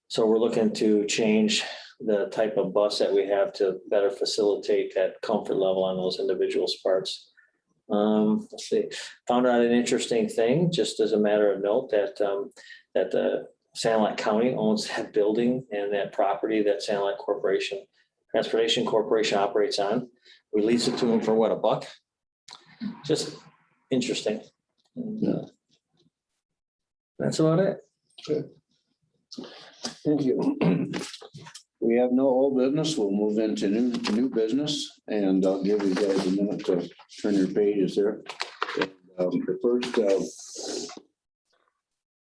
C: So we're looking to change the type of bus that we have to better facilitate that comfort level on those individuals' parts. Let's see, found out an interesting thing, just as a matter of note, that the Sanilac County owns that building and that property that Sanilac Transportation Corporation operates on. We lease it to them for what, $1? Just interesting. And, that's about it.
B: Thank you. We have no old business. We'll move into new business, and I'll give you guys a minute to turn your pages there. The first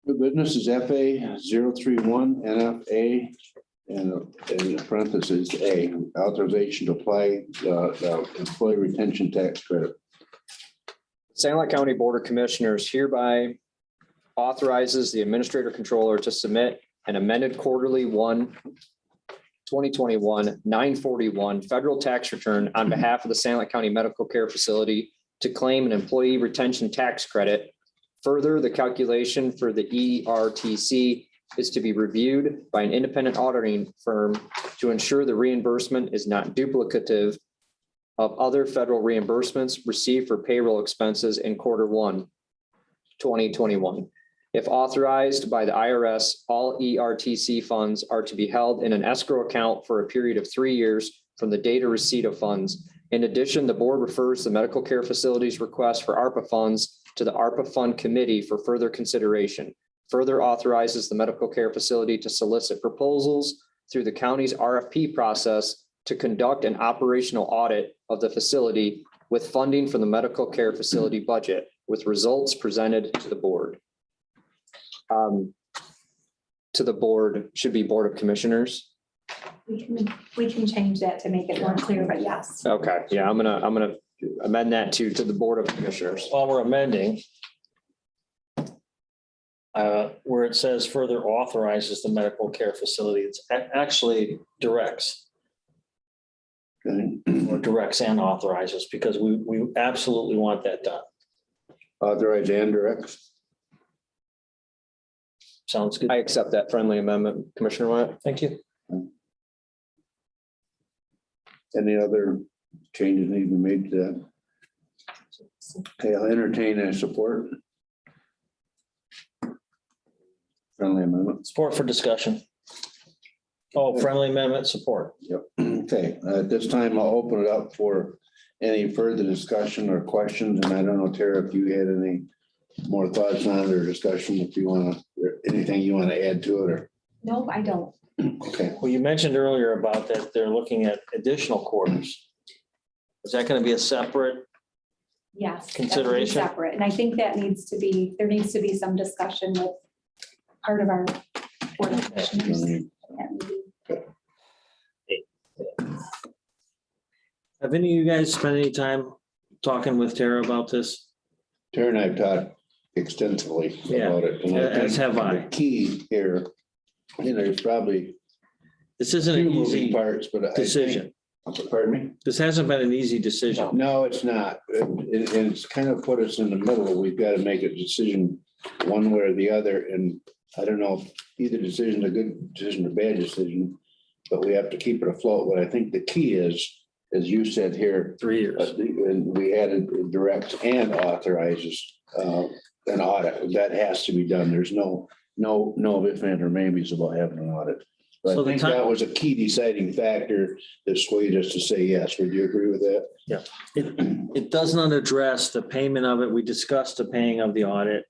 B: new business is FA 031 NFA and in parentheses A, authorization to apply the employee retention tax credit.
G: Sanilac County Board of Commissioners hereby authorizes the administrator controller to submit an amended quarterly 2021 941 federal tax return on behalf of the Sanilac County Medical Care Facility to claim an employee retention tax credit. Further, the calculation for the ERTC is to be reviewed by an independent auditing firm to ensure the reimbursement is not duplicative of other federal reimbursements received for payroll expenses in Q1 2021. If authorized by the IRS, all ERTC funds are to be held in an escrow account for a period of 3 years from the date of receipt of funds. In addition, the board refers the medical care facilities request for ARPA funds to the ARPA Fund Committee for further consideration. Further authorizes the medical care facility to solicit proposals through the county's RFP process to conduct an operational audit of the facility with funding from the medical care facility budget, with results presented to the board. To the board, should be Board of Commissioners.
H: We can change that to make it more clear, but yes.
G: Okay, yeah, I'm gonna amend that to the Board of Commissioners.
C: While we're amending, where it says further authorizes the medical care facility, it's actually directs.
B: Okay.
C: Or directs and authorizes, because we absolutely want that done.
B: Authorize and direct.
C: Sounds good.
G: I accept that friendly amendment, Commissioner Wyatt.
C: Thank you.
B: Any other changes need to be made to that? Okay, I'll entertain a support. Friendly amendment.
C: Support for discussion. Oh, friendly amendment support.
B: Yep. Okay, at this time, I'll open it up for any further discussion or questions. And I don't know, Tara, if you had any more thoughts on it or discussion, if you want to, anything you want to add to it or,
H: Nope, I don't.
B: okay.
C: Well, you mentioned earlier about that they're looking at additional quarters. Is that going to be a separate?
H: Yes. that would be
C: Consideration?
H: Separate. And I think that needs to be, there needs to be some discussion with part of our board of commissioners. That meeting.
C: Have any of you guys spent any time talking with Tara about this?
B: Tara and I have talked extensively
C: Yeah,
B: about it. And
C: as
B: think
C: have I.
B: the key here, there's probably
C: This isn't
B: two
C: an
B: moving
C: easy
B: parts, but I think.
C: decision.
B: Pardon me?
C: This hasn't been an easy decision.
B: No, it's not. It's kind of put us in the middle. We've got to make a decision one way or the other. And I don't know if either decision is a good decision or bad decision, but we have to keep it afloat. What I think the key is, as you said here,
C: 3 years.
B: and we added directs and authorizes an audit. That has to be done. There's no no ifs, ands, or maybes about having an audit. But
C: So
B: I
C: the
B: think
C: time-
B: that was a key deciding factor that swayed us to say yes. Would you agree with that?
C: It does not address the payment of it. We discussed the paying of the audit.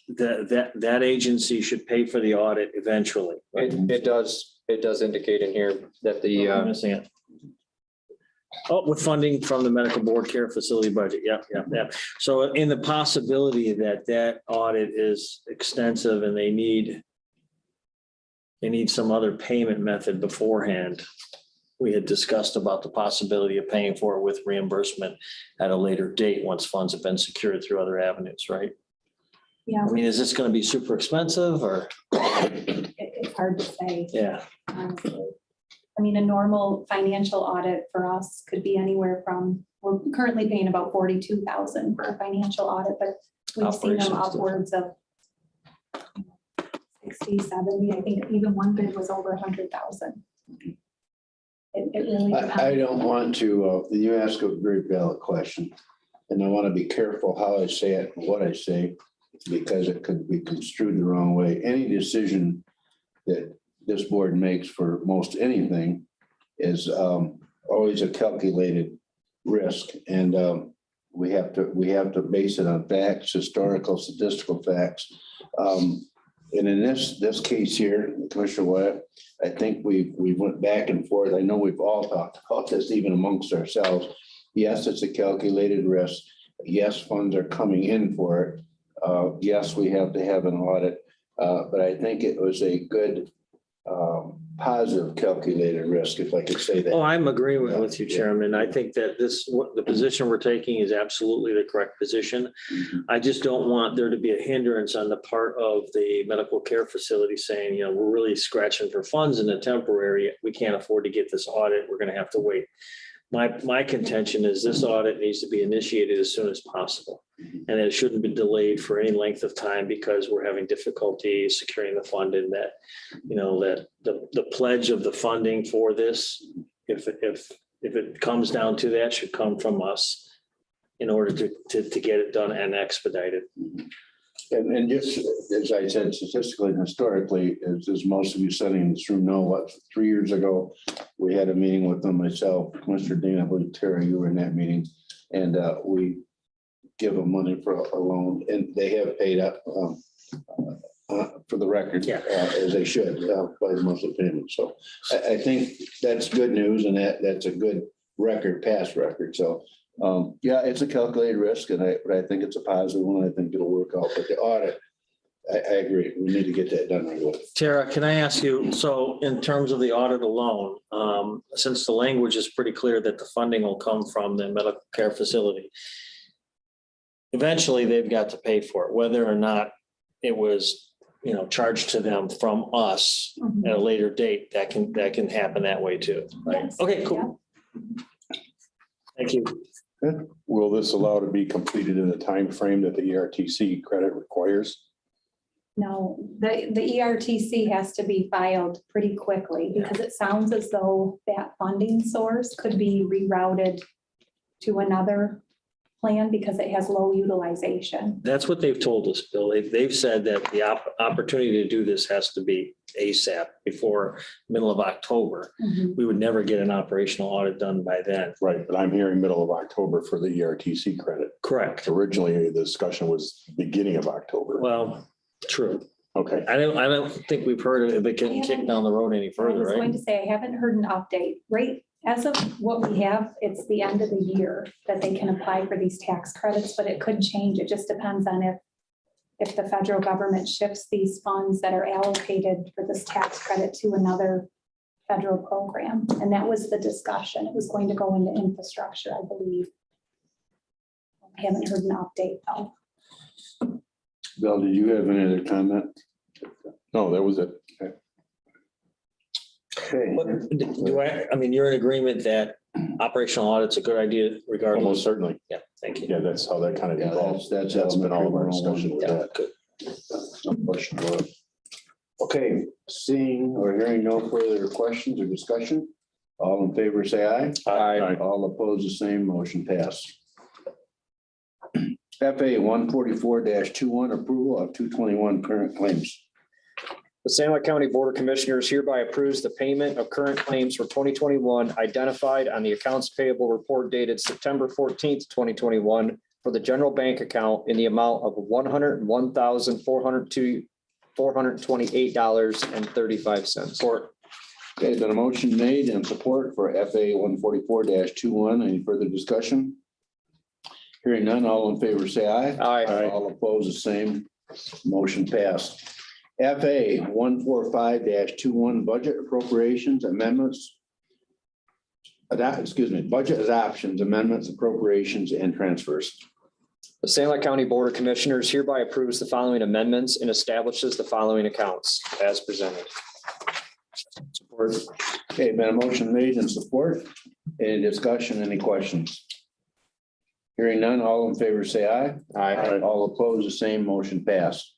C: That agency should pay for the audit eventually. Right?
G: It does indicate in here that the,
C: I'm missing it. Oh, with funding from the medical board care facility budget. Yep. So in the possibility that that audit is extensive and they need some other payment method beforehand. We had discussed about the possibility of paying for it with reimbursement at a later date, once funds have been secured through other avenues, right?
H: Yeah,
C: I mean, is this going to be super expensive or?
H: it's hard to say,
C: Yeah,
H: honestly. I mean, a normal financial audit for us could be anywhere from, we're currently paying about 42,000 for a financial audit, but we've seen them
C: Operations.
H: upwards of 60, 70. I think even one bid was over 100,000. It really
B: I
H: depends.
B: don't want to, you ask a very valid question. And I want to be careful how I say it and what I say, because it could be construed the wrong way. Any decision that this board makes for most anything is always a calculated risk. And we have to base it on facts, historical, statistical facts. And in this case here, Commissioner Wyatt, I think we went back and forth. I know we've all talked about this even amongst ourselves. Yes, it's a calculated risk. Yes, funds are coming in for it. Yes, we have to have an audit, but I think it was a good positive calculated risk, if I could say that.
C: oh, I'm agreeing with you, Chairman. I think that the position we're taking is absolutely the correct position. I just don't want there to be a hindrance on the part of the medical care facility saying, you know, we're really scratching for funds in a temporary, we can't afford to get this audit, we're gonna have to wait. My contention is this audit needs to be initiated as soon as possible. And it shouldn't be delayed for any length of time because we're having difficulty securing the fund, and that, you know, that the pledge of the funding for this, if it comes down to that, should come from us in order to get it done and expedited.
B: And just as I said, statistically and historically, as most of you sitting in this room know, what, 3 years ago, we had a meeting with them, myself, Mr. Dean, I believe Terry, you were in that meeting, and we give them money for a loan, and they have paid up for the record,
C: Yeah.
B: as they should, by the monthly payment. So I think that's good news, and that's a good record, past record. So yeah, it's a calculated risk, but I think it's a positive one. I think it'll work out. But the audit, I agree. We need to get that done right away.
C: Tara, can I ask you, so in terms of the audit alone, since the language is pretty clear that the funding will come from the medical care facility, eventually they've got to pay for it, whether or not it was, you know, charged to them from us
H: Mhm.
C: at a later date, that can happen that way too. Right?
H: Yes.
C: Okay, cool. Thank you.
E: Will this allow to be completed in the time frame that the ERTC credit requires?
H: No, the ERTC has to be filed pretty quickly because it sounds as though that funding source could be rerouted to another plan because it has low utilization.
C: That's what they've told us, Bill. They've said that the opportunity to do this has to be ASAP before middle of October.
H: Mhm.
C: We would never get an operational audit done by then.
E: Right, but I'm hearing middle of October for the ERTC credit.
C: Correct.
E: Originally, the discussion was beginning of October.
C: Well, true.
E: Okay,
C: I don't think we've heard of it getting kicked down the road any
H: I
C: further,
H: was going
C: right?
H: to say, I haven't heard an update. Right, as of what we have, it's the end of the year that they can apply for these tax credits, but it could change. It just depends on if the federal government shifts these funds that are allocated for this tax credit to another federal program. And that was the discussion. It was going to go into infrastructure, I believe. I haven't heard an update though.
B: Bill, did you have any other comment?
E: no, that was it.
B: Okay.
C: I mean, you're in agreement that operational audit's a good idea regardless?
E: Almost certainly.
C: Yeah, thank you.
E: Yeah, that's how that kind of
B: Yeah,
E: evolved.
B: that's
E: That's been all of our discussion with
C: Yeah,
E: that.
C: good.
B: No question about it. Okay, seeing or hearing no further questions or discussion, all in favor, say aye.
E: Aye.
B: All opposed, the same, motion passed. FA 144-21, approval of 221 current claims.
G: The Sanilac County Board of Commissioners hereby approves the payment of current claims for 2021 identified on the accounts payable report dated September 14th, 2021 for the general bank account in the amount of $101,428.35.
B: Support. Okay, been a motion made and support for FA 144-21. Any further discussion? Hearing none, all in favor say aye.
G: Aye.
B: All opposed, the same. Motion passed. FA 145-21, budget appropriations amendments. Budget adoptions, amendments, appropriations, and transfers.
G: The Sanilac County Board of Commissioners hereby approves the following amendments and establishes the following accounts as presented.
B: Support. Okay, been a motion made and support. Any discussion, any questions? Hearing none, all in favor say aye.
G: Aye.
B: All opposed, the same. Motion passed.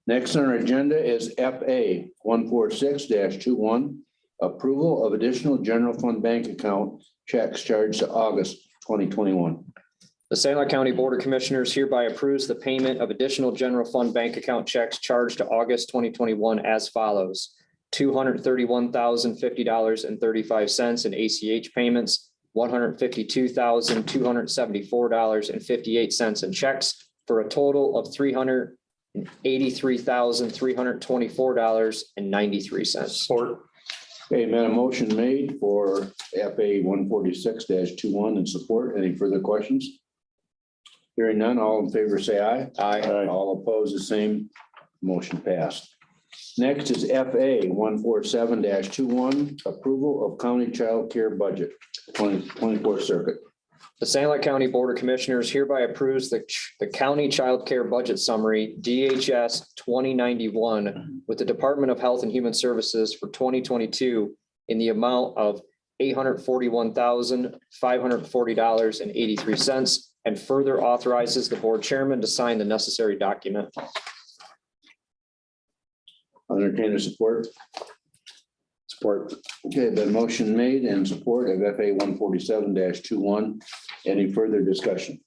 B: Next on our agenda is FA 146-21, approval of additional general fund bank account checks charged to August 2021.
G: The Sanilac County Board of Commissioners hereby approves the payment of additional general fund bank account checks charged to August 2021 as follows: $231,050.35 in ACH payments, $152,274.58 in checks, for a total of $383,324.93.
F: Support.
B: Okay, been a motion made for FA 146-21 and support. Any further questions? Hearing none, all in favor say aye.
G: Aye.
B: All opposed, the same. Motion passed. Next is FA 147-21, approval of county child care budget 2024 circuit.
G: The Sanilac County Board of Commissioners hereby approves the county child care budget summary DHS 2091 with the Department of Health and Human Services for 2022 in the amount of $841,540.83 and further authorizes the board chairman to sign the necessary document.
B: Entertain a support.
G: Support.
B: Okay, the motion made and support of FA 147-21. Any further discussion?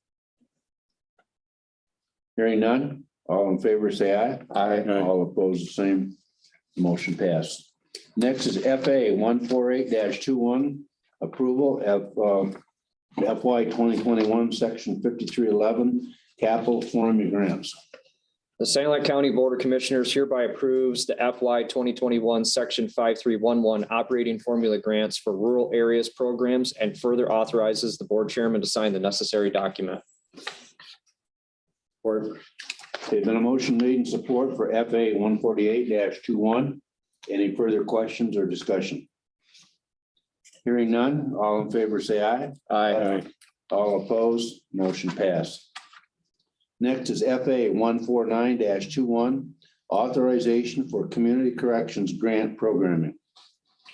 B: Hearing none, all in favor say aye.
G: Aye.
B: All opposed, the same. Motion passed. Next is FA 148-21, approval of FY 2021, section 5311, capital formula grants.
G: The Sanilac County Board of Commissioners hereby approves the FY 2021 Section 5311 operating formula grants for rural areas programs and further authorizes the board chairman to sign the necessary document.
B: There's been a motion made in support for FA 148-21. Any further questions or discussion? Hearing none, all in favor say aye.
G: Aye.
B: All opposed, motion passed. Next is FA 149-21, authorization for community corrections grant programming.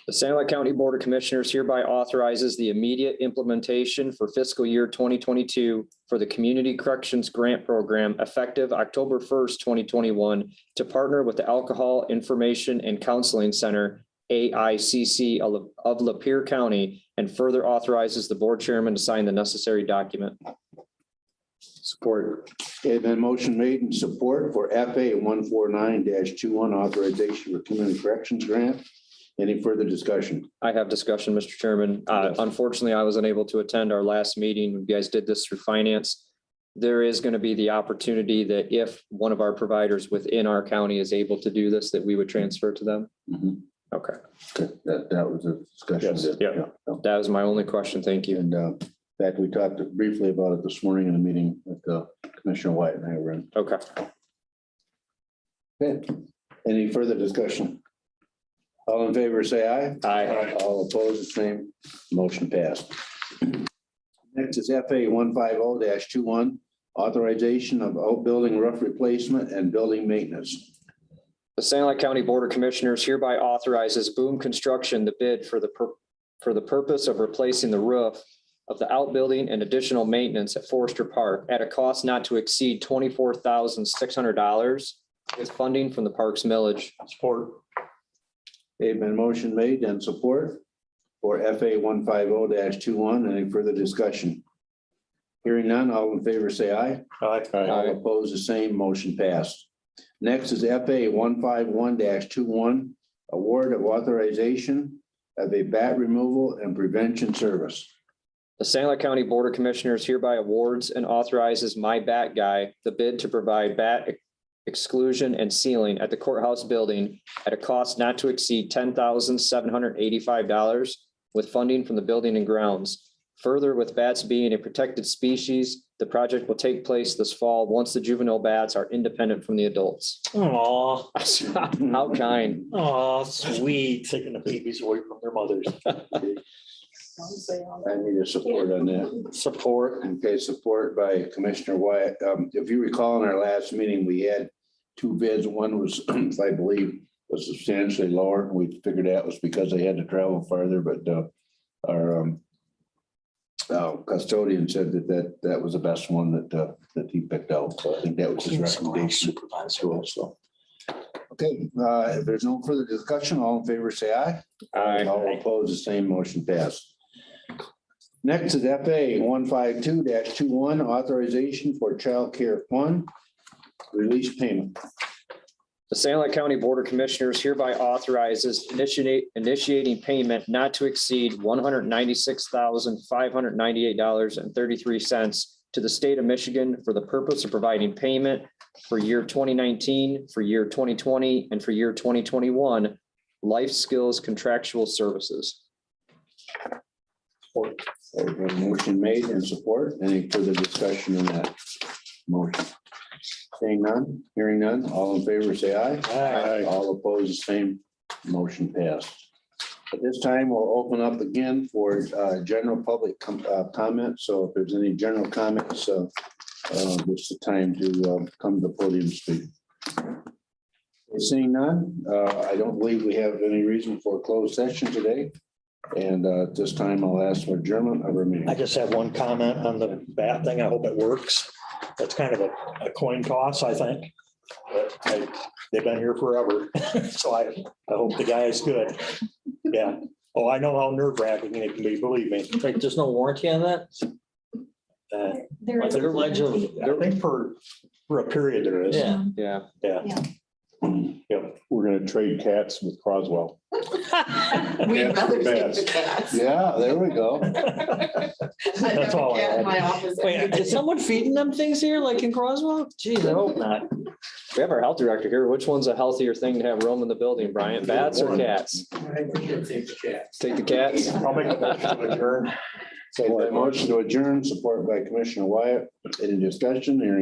G: The Sanilac County Board of Commissioners hereby authorizes the immediate implementation for fiscal year 2022 for the Community Corrections Grant Program effective October 1st, 2021 to partner with the Alcohol Information and Counseling Center, AICC of Lapeer County, and further authorizes the board chairman to sign the necessary document.
B: Support. Okay, then motion made in support for FA 149-21, authorization for community corrections grant. Any further discussion?
G: I have discussion, Mr. Chairman. Unfortunately, I was unable to attend our last meeting. You guys did this through finance. There is going to be the opportunity that if one of our providers within our county is able to do this, that we would transfer to them.
B: Mhm.
G: Okay,
B: Okay, that was a discussion.
F: Yes,
G: yeah. That was my only question. Thank you.
B: And in fact, we talked briefly about it this morning in a meeting with Commissioner White and I were in.
G: Okay.
B: Okay. Any further discussion? All in favor, say aye.
G: Aye.
B: All opposed, the same. Motion passed. Next is FA 150-21, authorization of outbuilding roof replacement and building maintenance.
G: The Sanilac County Board of Commissioners hereby authorizes Boom Construction to bid for the purpose of replacing the roof of the outbuilding and additional maintenance at Forester Park at a cost not to exceed $24,600 with funding from the Parks Millage.
F: Support.
B: Okay, been motion made and support for FA 150-21. Any further discussion? Hearing none, all in favor, say aye.
F: Aye.
B: All opposed, the same, motion passed. Next is FA 151-21, award of authorization of a bat removal and prevention service.
G: The St. Louis County Board of Commissioners hereby awards and authorizes My Bat Guy the bid to provide bat exclusion and sealing at the courthouse building at a cost not to exceed $10,785 with funding from the Building and Grounds. Further, with bats being a protected species, the project will take place this fall once the juvenile bats are independent from the adults.
F: Aw,
G: How kind.
F: aw, sweet, taking the babies away from their mothers.
B: I need a support on that.
F: Support.
B: Okay, support by Commissioner Wyatt. If you recall, in our last meeting, we had two bids. One was, I believe, was substantially lower. We figured that was because they had to travel farther, but our custodian said that was the best one that he picked out. So I think that was his recommendation.
F: Supervisor also.
B: Okay, if there's no further discussion, all in favor, say aye.
G: Aye.
B: All opposed, the same, motion passed. Next is FA 152-21, authorization for child care fund release payment.
G: The St. Louis County Board of Commissioners hereby authorizes initiating payment not to exceed $196,598.33 to the state of Michigan for the purpose of providing payment for year 2019, for year 2020, and for year 2021 life skills contractual services.
B: Motion made and support. Any further discussion on that motion? Seeing none, hearing none, all in favor, say aye.
F: Aye.
B: All opposed, the same, motion passed. At this time, we'll open up again for general public comment. So if there's any general comments, it's the time to come to the podium to speak. Seeing none, I don't believe we have any reason for a closed session today. And at this time, I'll ask for adjournment of our meeting.
F: I just have one comment on the bat thing. I hope it works. That's kind of a coin toss, I think. But they've been here forever. So I hope the guy is good. Yeah. Oh, I know how nerve wracking it can be, believe me.
C: Like, there's no warranty on that?
H: There
C: Like
H: is.
C: a pledge of,
F: I think for a period there is.
C: yeah.
G: Yeah.
F: Yeah.
E: We're gonna trade cats with Croswell.
A: We'd rather take the cats.
B: Yeah, there we go.
F: That's all I
A: Cat in
F: had.
A: my office.
C: Wait, is someone feeding them things here like in Croswell? Geez, I hope not.
G: We have our health director here. Which one's a healthier thing to have roam in the building, Brian? Bats or cats?
I: I think you'll take the cats.
G: Take the cats.
F: I'll make a motion to adjourn.
B: So motion to adjourn, support by Commissioner Wyatt. Any discussion? Hearing